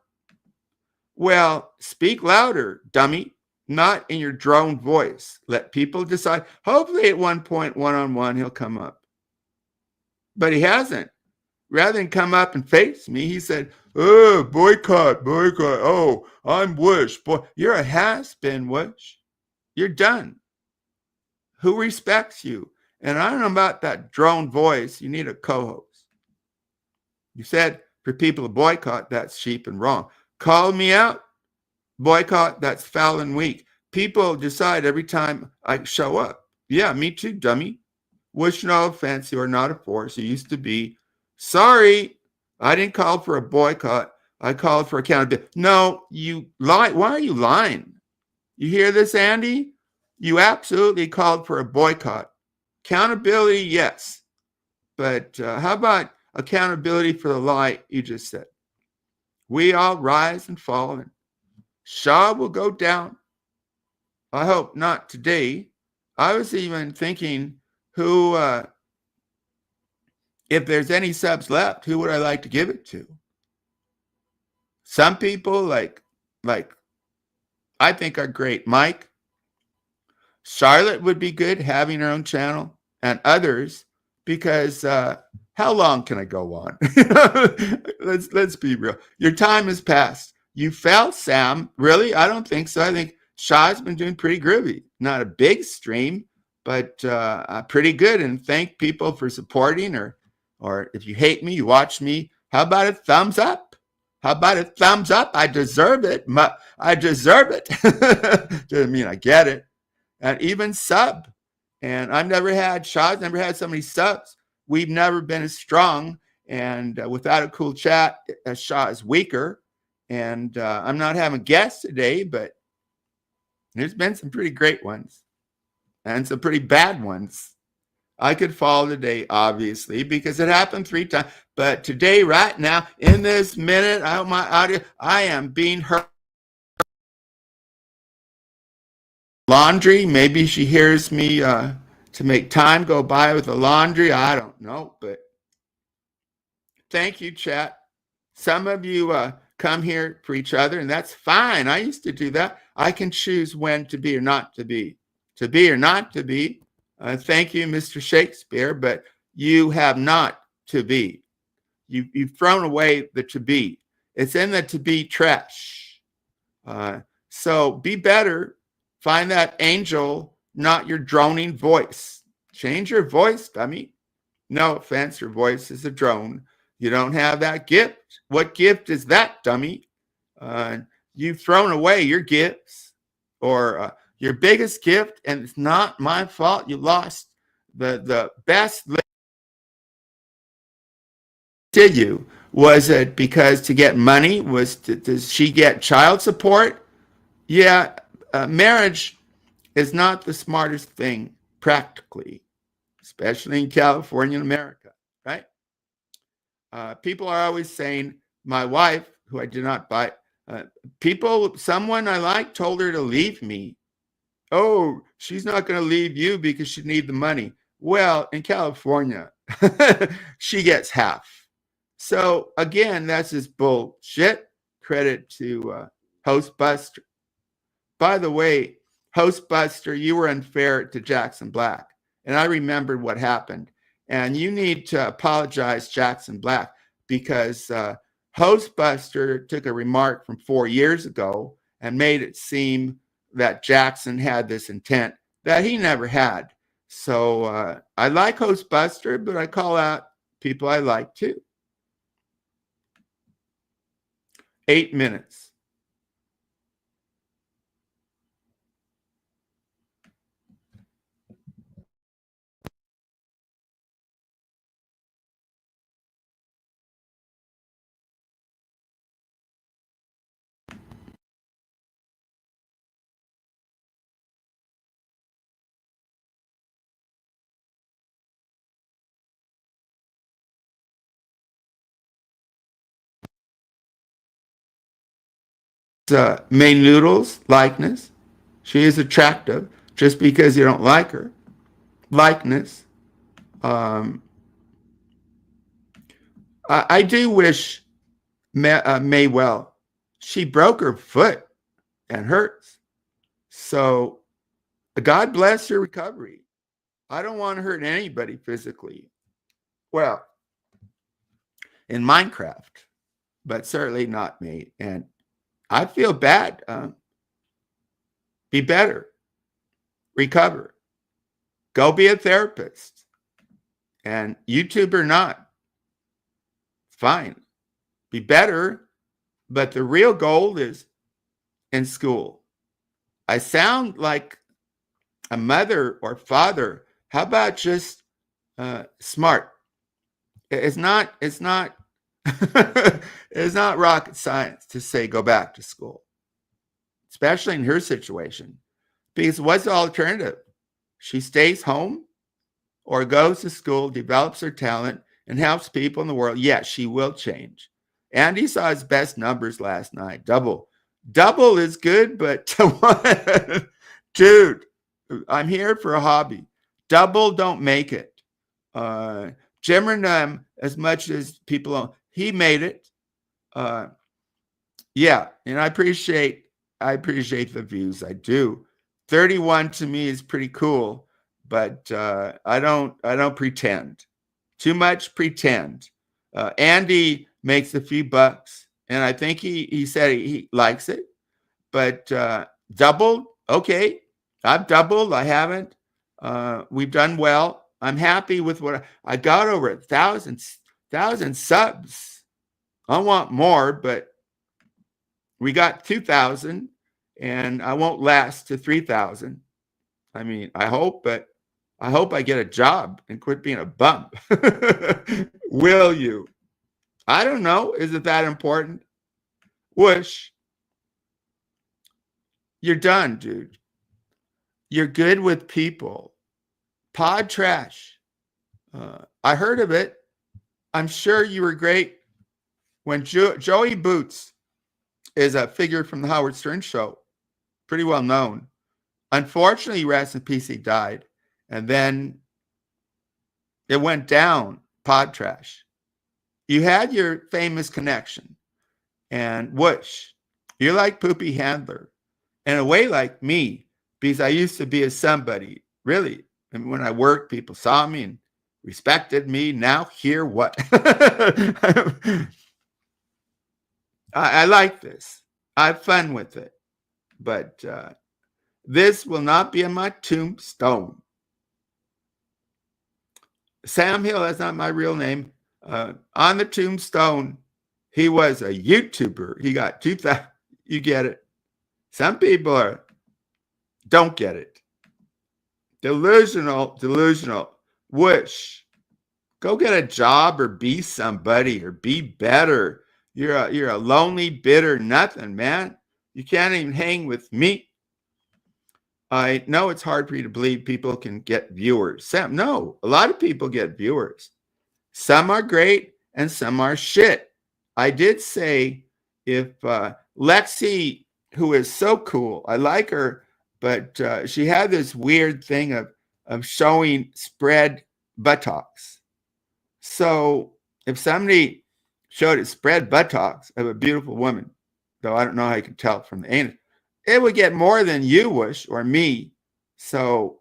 Well, speak louder, dummy. Not in your drone voice. Let people decide. Hopefully at one point, one-on-one, he'll come up. But he hasn't. Rather than come up and face me, he said, oh, boycott. Oh, I'm Whoosh. Boy, you're a has-been, Whoosh. You're done. Who respects you? And I don't know about that drone voice. You need a co-host. You said for people to boycott, that's cheap and wrong. Call me out. Boycott, that's foul and weak. People decide every time I show up. Yeah, me too, dummy. Wish no offense, you are not a force. You used to be. Sorry, I didn't call for a boycott. I called for accountability. No, you lie. Why are you lying? You hear this, Andy? You absolutely called for a boycott. Accountability, yes. But how about accountability for the lie you just said? We all rise and fall, and SHA will go down. I hope not today. I was even thinking who, if there's any subs left, who would I like to give it to? Some people like I think are great. Mike, Charlotte would be good having her own channel, and others, because how long can I go on? Let's be real. Your time has passed. You fell, Sam. Really? I don't think so. I think SHA's been doing pretty groovy. Not a big stream, but pretty good. And thank people for supporting, or if you hate me, you watch me. How about a thumbs up? How about a thumbs up? I deserve it. I deserve it. Doesn't mean I get it. And even sub. And SHA's never had so many subs. We've never been as strong. And without a cool chat, SHA is weaker. And I'm not having guests today, but there's been some pretty great ones and some pretty bad ones. I could fall today, obviously, because it happened 3 times. But today, right now, in this minute, my audio, I am being hurt. Laundry, maybe she hears me to make time go by with the laundry. I don't know, but thank you, chat. Some of you come here for each other, and that's fine. I used to do that. I can choose when to be or not to be. To be or not to be. Thank you, Mr. Shakespeare, but you have not to be. You've thrown away the to be. It's in the to be trash. So be better. Find that angel, not your droning voice. Change your voice, dummy. No offense, your voice is a drone. You don't have that gift. What gift is that, dummy? You've thrown away your gifts, or your biggest gift, and it's not my fault you lost the best. Did you? Was it because to get money? Does she get child support? Yeah, marriage is not the smartest thing practically, especially in California and America, right? People are always saying, my wife, who I did not buy, someone I like told her to leave me. Oh, she's not going to leave you because she needs the money. Well, in California, she gets half. So again, that's just bullshit. Credit to Hostbuster. By the way, Hostbuster, you were unfair to Jackson Black. And I remembered what happened. And you need to apologize, Jackson Black, because Hostbuster took a remark from 4 years ago and made it seem that Jackson had this intent that he never had. So I like Hostbuster, but I call out people I like too. 8 minutes. May Noodles likeness. She is attractive just because you don't like her. Likeness. I do wish May well. She broke her foot and hurts. So God bless her recovery. I don't want to hurt anybody physically. Well, in Minecraft, but certainly not me. And I feel bad. Be better. Recover. Go be a therapist. And YouTube or not, fine. Be better. But the real goal is in school. I sound like a mother or father. How about just smart? It's not it's not rocket science to say go back to school, especially in her situation. Because what's the alternative? She stays home or goes to school, develops her talent, and helps people in the world. Yes, she will change. Andy saw his best numbers last night. Double is good, but dude, I'm here for a hobby. Double don't make it. Jim Renum, as much as people, he made it. Yeah, and I appreciate the views. I do. 31 to me is pretty cool, but I don't pretend. Too much pretend. Andy makes a few bucks, and I think he said he likes it, but Doubled? Okay. I've doubled. I haven't. We've done well. I'm happy with what I got over 1,000 subs. I want more, but we got 2,000 and I won't last to 3,000. I mean, I hope, but I hope I get a job and quit being a bum. Will you? I don't know. Is it that important? Whoosh. You're done, dude. You're good with people. Pod trash. I heard of it. I'm sure you were great when Joey Boots is a figure from the Howard Stern show, pretty well known. Unfortunately, rest in peace, he died. And then it went down, pod trash. You had your famous connection. And whoosh, you're like Poopy Handler. In a way like me, because I used to be a somebody, really. And when I worked, people saw me and respected me. Now hear what? I like this. I have fun with it. But this will not be on my tombstone. Sam Hill, that's not my real name. On the tombstone, he was a YouTuber. He got 2,000. You get it. Some people don't get it. Delusional. Whoosh. Go get a job or be somebody or be better. You're a lonely, bitter nothing, man. You can't even hang with me. I know it's hard for you to believe people can get viewers. Sam, no, a lot of people get viewers. Some are great and some are shit. I did say if Lexi, who is so cool, I like her, but she had this weird thing of showing spread buttocks. So if somebody showed it spread buttocks of a beautiful woman, though I don't know how you can tell from the anus, it would get more than you, Whoosh, or me. So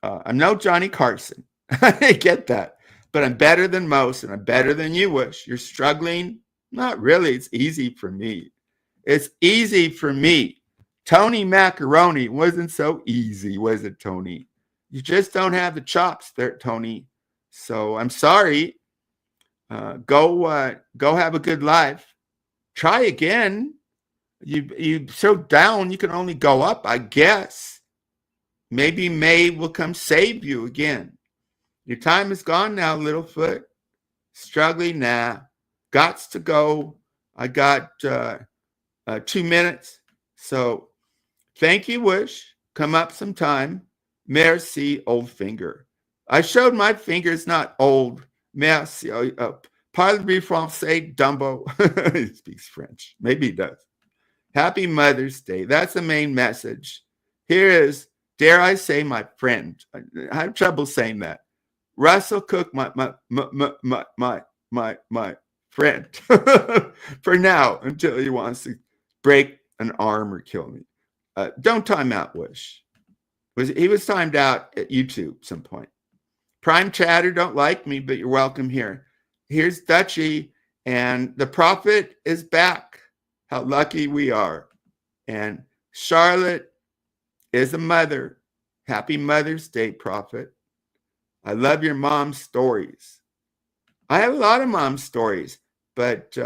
I'm no Johnny Carson. I get that. But I'm better than most, and I'm better than you, Whoosh. You're struggling? Not really. It's easy for me. It's easy for me. Tony Macaroni wasn't so easy, was it, Tony? You just don't have the chops there, Tony. So I'm sorry. Go have a good life. Try again. You so down, you can only go up, I guess. Maybe May will come save you again. Your time is gone now, Littlefoot. Struggling now. Gots to go. I got 2 minutes. So thank you, Whoosh. Come up sometime. Merci, old finger. I showed my fingers, not old. Merci. Parlez-vous français, Dumbo? He speaks French. Maybe he does. Happy Mother's Day. That's the main message. Here is, dare I say, my friend. I have trouble saying that. Russell Cook, my friend. For now, until he wants to break an arm or kill me. Don't time out, Whoosh. He was timed out at YouTube at some point. Prime Chatter don't like me, but you're welcome here. Here's Dutchie, and the prophet is back. How lucky we are. And Charlotte is a mother. Happy Mother's Day, prophet. I love your mom's stories. I have a lot of mom's stories, but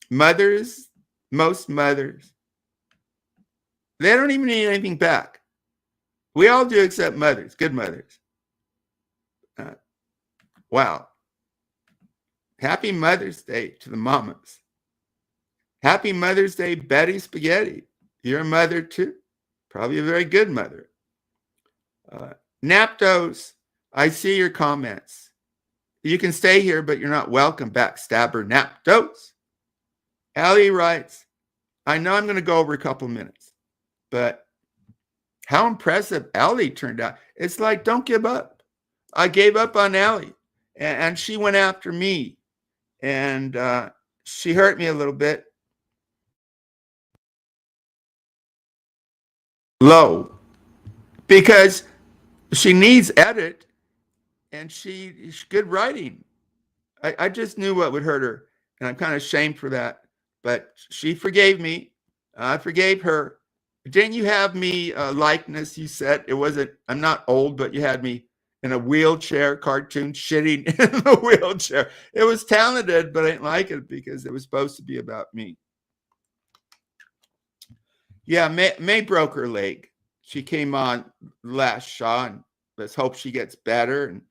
mothers, most mothers, they don't even need anything back. We all do except mothers, good mothers. Wow. Happy Mother's Day to the mamas. Happy Mother's Day, Betty Spaghetti. You're a mother too. Probably a very good mother. Naptos, I see your comments. You can stay here, but you're not welcome, backstabber Naptos. Ellie writes, I know I'm going to go over a couple minutes, but how impressive Ellie turned out. It's like, don't give up. I gave up on Ellie, and she went after me, and she hurt me a little bit. Low, because she needs edit, and she's good writing. I just knew what would hurt her, and I'm kind of ashamed for that, but she forgave me. I forgave her. Didn't you have me likeness? You said it wasn't. I'm not old, but you had me in a wheelchair cartoon, shitting in the wheelchair. It was talented, but I didn't like it because it was supposed to be about me. Yeah, May broke her leg. She came on last SHA, and let's hope she gets better, and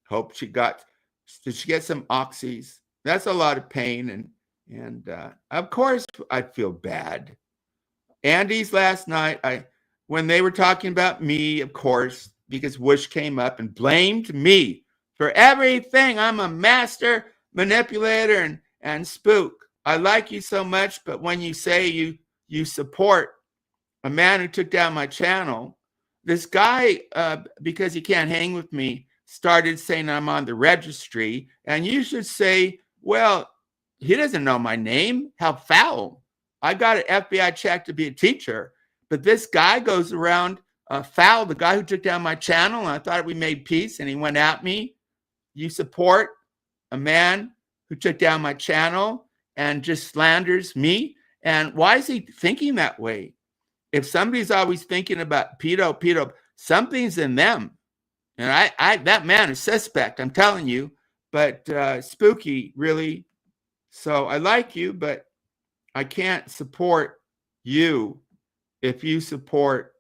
hope did she get some oxys? That's a lot of pain, and of course I feel bad. Andy's last night, when they were talking about me, of course, because Wuush came up and blamed me for everything. I'm a master manipulator and spook. I like you so much, but when you say you support a man who took down my channel, this guy, because he can't hang with me, started saying I'm on the registry. And you should say, well, he doesn't know my name. How foul. I got an FBI check to be a teacher, but this guy goes around foul, the guy who took down my channel, and I thought we made peace, and he went at me. You support a man who took down my channel and just slanders me? And why is he thinking that way? If somebody's always thinking about pedo, something's in them. And that man is suspect, I'm telling you, but spooky, really. So I like you, but I can't support you if you support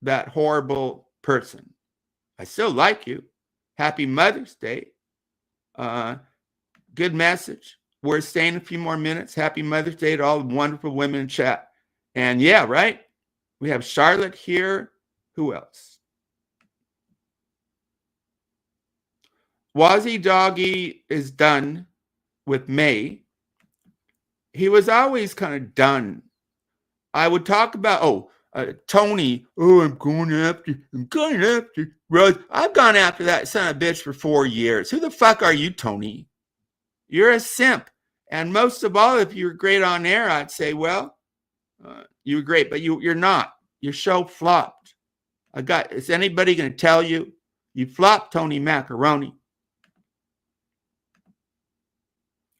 that horrible person. I still like you. Happy Mother's Day. Good message. We're staying a few more minutes. Happy Mother's Day to all the wonderful women in chat. And yeah, right? We have Charlotte here. Who else? Wazzy Doggy is done with May. He was always kind of done. I would talk about, Tony, I'm going after Russ. I've gone after that son of a bitch for 4 years. Who the fuck are you, Tony? You're a simp. And most of all, if you were great on air, I'd say, well, you were great, but you're not. Your show flopped. Is anybody going to tell you? You flopped, Tony Macaroni.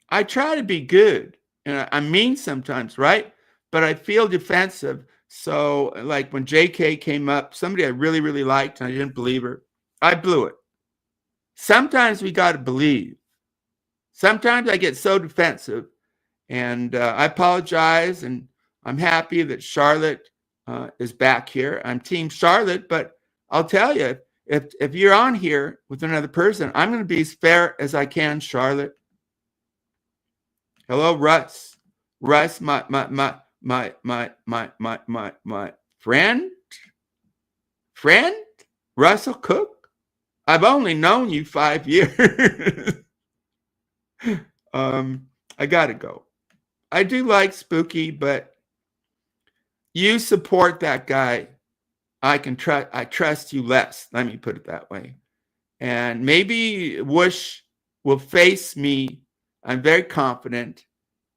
I try to be good. And I mean sometimes, right? But I feel defensive. So like when JK came up, somebody I really, really liked, and I didn't believe her, I blew it. Sometimes we got to believe. Sometimes I get so defensive, and I apologize, and I'm happy that Charlotte is back here. I'm Team Charlotte, but I'll tell you, if you're on here with another person, I'm going to be as fair as I can, Charlotte. Hello, Russ. Russ, my friend, Russell Cook. I've only known you 5 years. I gotta go. I do like Spooky, but you support that guy. I trust you less. Let me put it that way. And maybe Wuush will face me. I'm very confident.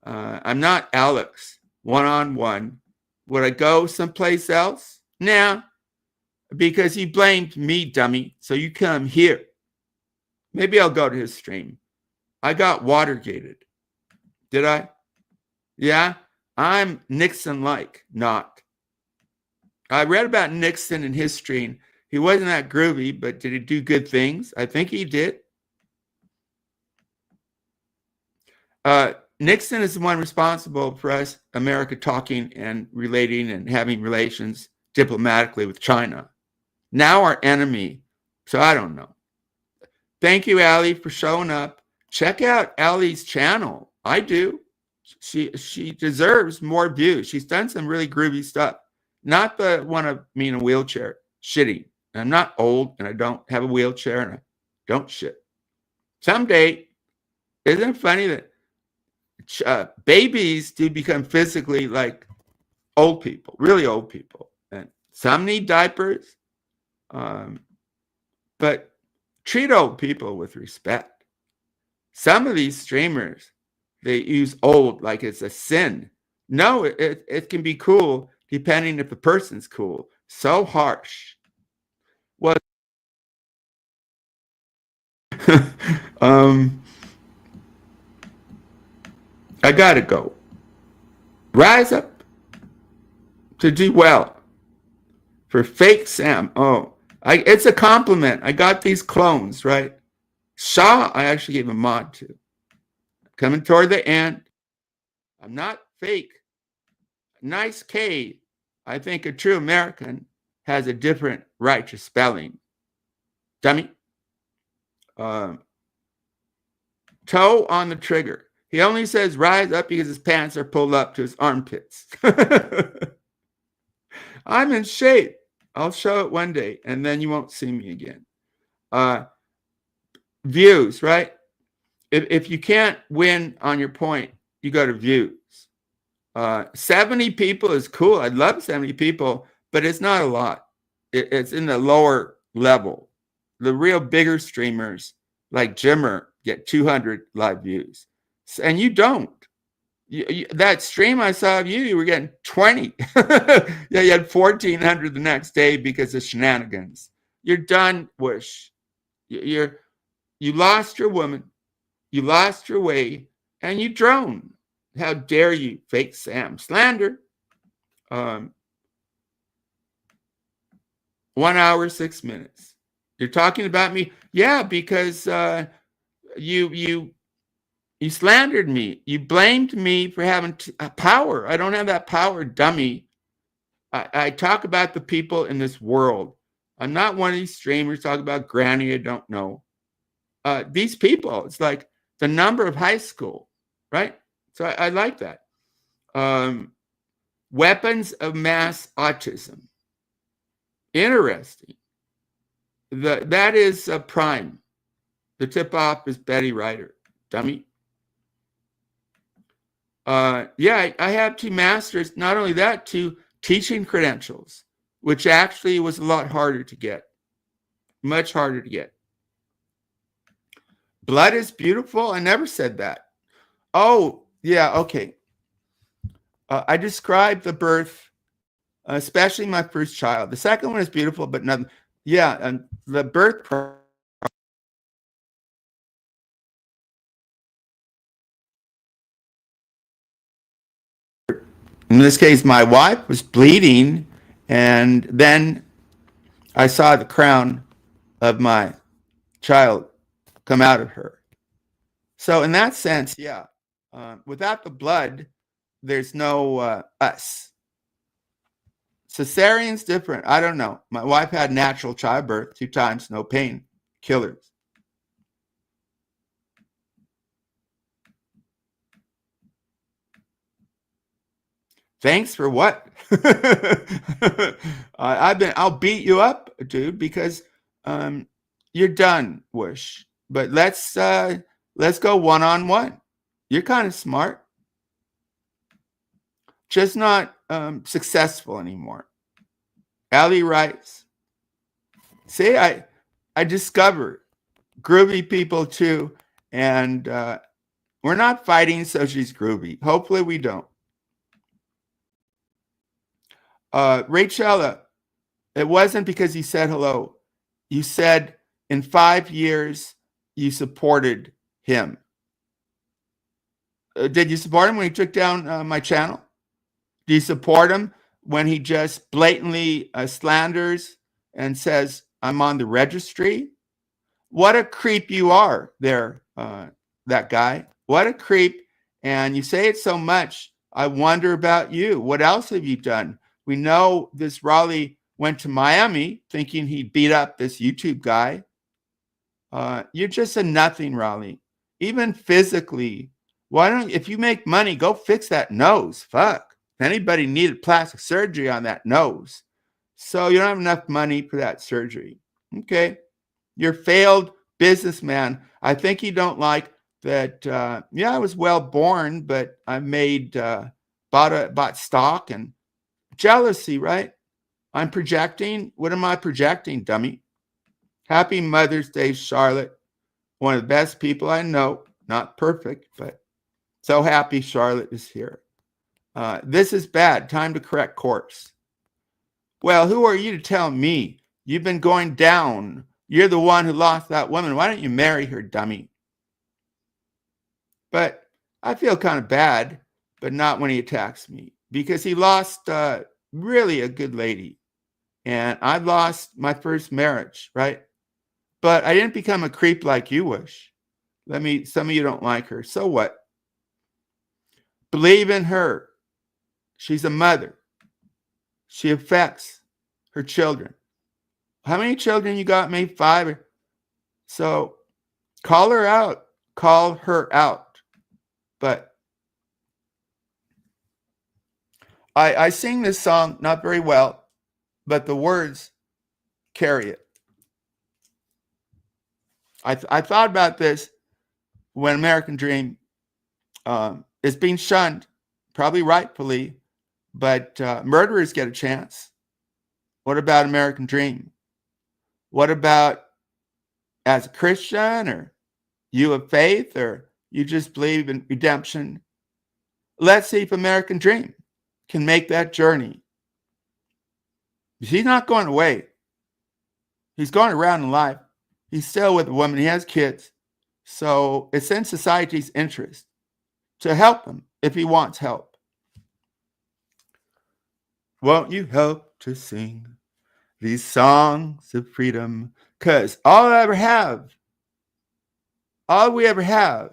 I'm not Alex one-on-one. Would I go someplace else? Nah, because he blamed me, dummy. So you come here. Maybe I'll go to his stream. I got Watergated. Did I? Yeah, I'm Nixon-like, not. I read about Nixon and his stream. He wasn't that groovy, but did he do good things? I think he did. Nixon is the one responsible for us, America, talking and relating and having relations diplomatically with China. Now our enemy. So I don't know. Thank you, Allie, for showing up. Check out Allie's channel. I do. She deserves more views. She's done some really groovy stuff. Not the one of me in a wheelchair shitting. I'm not old, and I don't have a wheelchair, and I don't shit. Someday, isn't it funny that babies do become physically like old people, really old people, and some need diapers, but treat old people with respect. Some of these streamers, they use old like it's a sin. No, it can be cool depending if the person's cool. So harsh. Well, I gotta go. Rise up to do well for fake Sam. Oh, it's a compliment. I got these clones, right? SHA, I actually gave a mod to. Coming toward the end. I'm not fake. Nice K. I think a true American has a different righteous spelling. Dummy. Toe on the trigger. He only says rise up because his pants are pulled up to his armpits. I'm in shape. I'll show it one day, and then you won't see me again. Views, right? If you can't win on your point, you go to views. 70 people is cool. I'd love 70 people, but it's not a lot. It's in the lower level. The real bigger streamers like Jimmer get 200 live views. And you don't. That stream I saw of you were getting 20. Yeah, you had 1,400 the next day because of shenanigans. You're done, Wuush. You lost your woman. You lost your way, and you drone. How dare you, fake Sam? Slander. 1 hour, 6 minutes. You're talking about me? Yeah, because you slandered me. You blamed me for having power. I don't have that power, dummy. I talk about the people in this world. I'm not one of these streamers talking about Granny I don't know. These people, it's like the number of high school, right? So I like that. Weapons of mass autism. Interesting. That is prime. The tip-off is Betty Ryder. Dummy. Yeah, I have 2 masters. Not only that, 2 teaching credentials, which actually was a lot harder to get. Much harder to get. Blood is beautiful. I never said that. Oh, yeah, okay. I described the birth, especially my first child. The second one is beautiful, but nothing. Yeah, and the birth. In this case, my wife was bleeding, and then I saw the crown of my child come out of her. So in that sense, yeah, without the blood, there's no us. Cesarean's different. I don't know. My wife had natural childbirth 2 times, no pain. Killers. Thanks for what? I'll beat you up, dude, because you're done, Wuush. But let's go one-on-one. You're kind of smart. Just not successful anymore. Ali writes, see, I discovered groovy people too, and we're not fighting so she's groovy. Hopefully we don't. Rachella, it wasn't because you said hello. You said in 5 years you supported him. Did you support him when he took down my channel? Do you support him when he just blatantly slanders and says, I'm on the registry? What a creep you are there, that guy. What a creep. And you say it so much. I wonder about you. What else have you done? We know this Raleigh went to Miami thinking he'd beat up this YouTube guy. You're just a nothing, Raleigh. Even physically. Why don't, if you make money, go fix that nose. Fuck. If anybody needed plastic surgery on that nose. So you don't have enough money for that surgery. Okay. You're a failed businessman. I think you don't like that. Yeah, I was well born, but I made, bought stock and jealousy, right? I'm projecting. What am I projecting, dummy? Happy Mother's Day, Charlotte. One of the best people I know. Not perfect, but so happy Charlotte is here. This is bad. Time to correct course. Well, who are you to tell me? You've been going down. You're the one who lost that woman. Why don't you marry her, dummy? But I feel kind of bad, but not when he attacks me, because he lost really a good lady. And I lost my first marriage, right? But I didn't become a creep like you, Wuush. Some of you don't like her. So what? Believe in her. She's a mother. She affects her children. How many children you got? Maybe 5. So call her out. Call her out. But I sing this song not very well, but the words carry it. I thought about this when American Dream is being shunned, probably rightfully, but murderers get a chance. What about American Dream? What about as a Christian, or you of faith, or you just believe in redemption? Let's see if American Dream can make that journey. He's not going away. He's going around in life. He's still with a woman. He has kids. So it's in society's interest to help him if he wants help. Won't you help to sing these songs of freedom? Because all we ever have,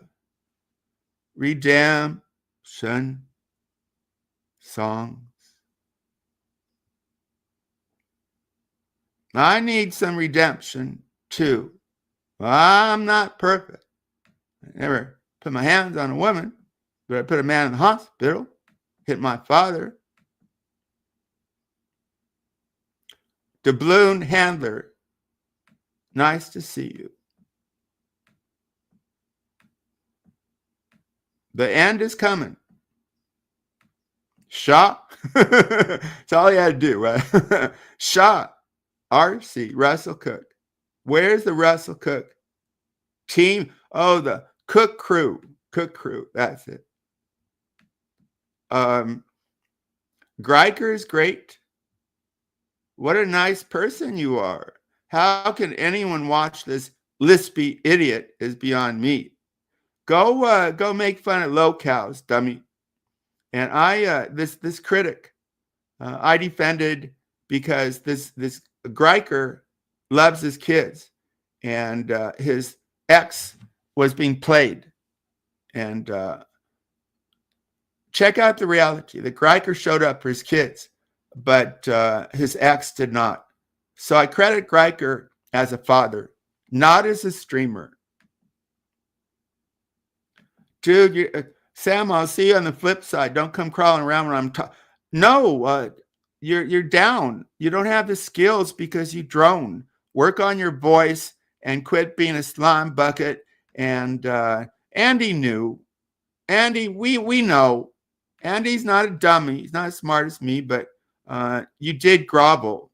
redemption songs. I need some redemption too. I'm not perfect. I never put my hands on a woman, but I put a man in the hospital, hit my father. Doubloon Handler, nice to see you. The end is coming. SHA. That's all you had to do, right? SHA. RC, Russell Cook. Where's the Russell Cook team? Oh, the Cook crew. Cook crew. That's it. Greiker is great. What a nice person you are. How can anyone watch this lispy idiot is beyond me. Go make fun of locals, dummy. And I this critic I defended because this Greiker loves his kids, and his ex was being played. And check out the reality. The Greiker showed up for his kids, but his ex did not. So I credit Greiker as a father, not as a streamer. Dude, Sam, I'll see you on the flip side. Don't come crawling around when I'm talking. No, you're down. You don't have the skills because you drone. Work on your voice and quit being a slime bucket. And Andy knew. Andy, we know. Andy's not a dummy. He's not as smart as me, but you did grovel.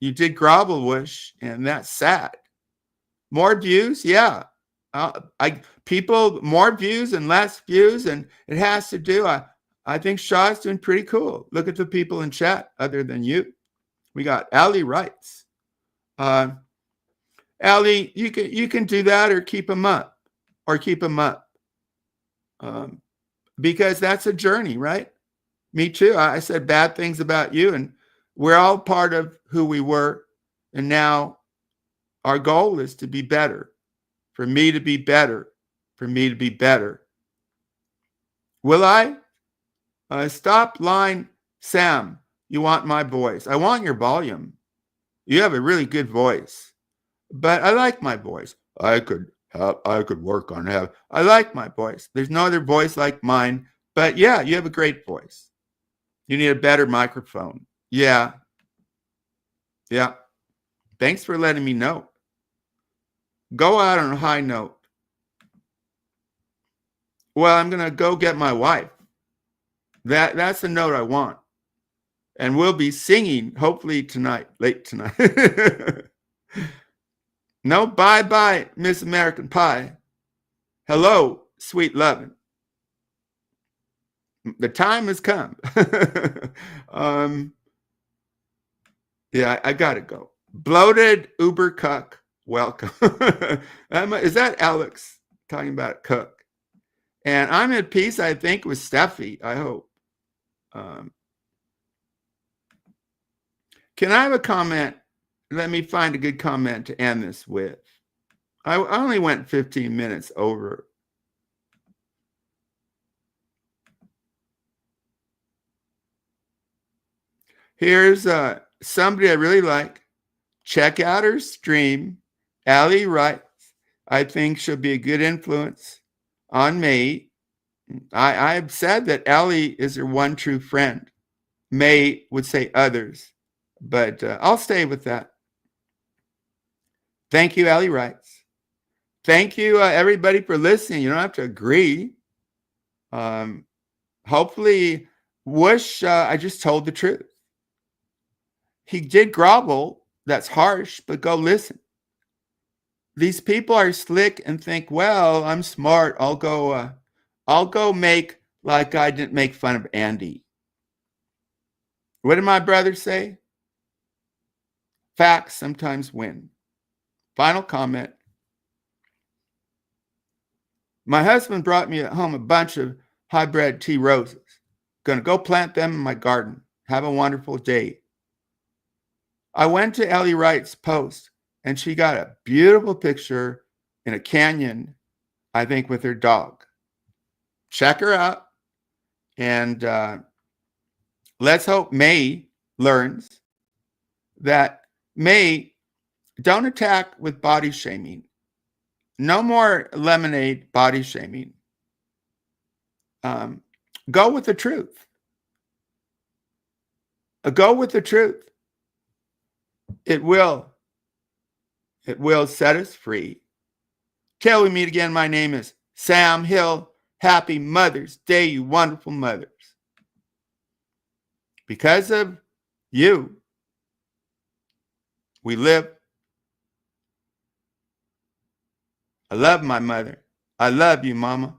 You did grovel, Wuush, and that's sad. More views? Yeah. People, more views and less views, and it has to do. I think SHA's doing pretty cool. Look at the people in chat other than you. We got Ali writes. Ali, you can do that or keep them up. Because that's a journey, right? Me too. I said bad things about you, and we're all part of who we were. And now our goal is to be better, for me to be better, for me to be better. Will I? Stop lying, Sam. You want my voice. I want your volume. You have a really good voice, but I like my voice. I could work on it. I like my voice. There's no other voice like mine, but yeah, you have a great voice. You need a better microphone. Yeah. Thanks for letting me know. Go out on a high note. Well, I'm going to go get my wife. That's the note I want. And we'll be singing, hopefully tonight, late tonight. No, bye-bye, Miss American Pie. Hello, sweet lovin'. The time has come. Yeah, I got to go. Bloated Uber cuck, welcome. Is that Alex talking about cook? And I'm at peace, I think, with Steffi, I hope. Can I have a comment? Let me find a good comment to end this with. I only went 15 minutes over. Here's somebody I really like. Check out her stream. Allie writes, I think she'll be a good influence on May. I've said that Allie is her one true friend. May would say others, but I'll stay with that. Thank you, Allie writes. Thank you, everybody, for listening. You don't have to agree. Hopefully, Wuush, I just told the truth. He did grovel. That's harsh, but go listen. These people are slick and think, well, I'm smart. I'll go make like I didn't make fun of Andy. What did my brother say? Facts sometimes win. Final comment. My husband brought me at home a bunch of hybrid tea roses. Gonna go plant them in my garden. Have a wonderful day. I went to Ellie Wright's post and she got a beautiful picture in a canyon, I think, with her dog. Check her out. And let's hope May learns that May, don't attack with body shaming. No more lemonade body shaming. Go with the truth. Go with the truth. It will set us free. Till we meet again, my name is Sam Hill. Happy Mother's Day, you wonderful mothers. Because of you, we live. I love my mother. I love you, Mama.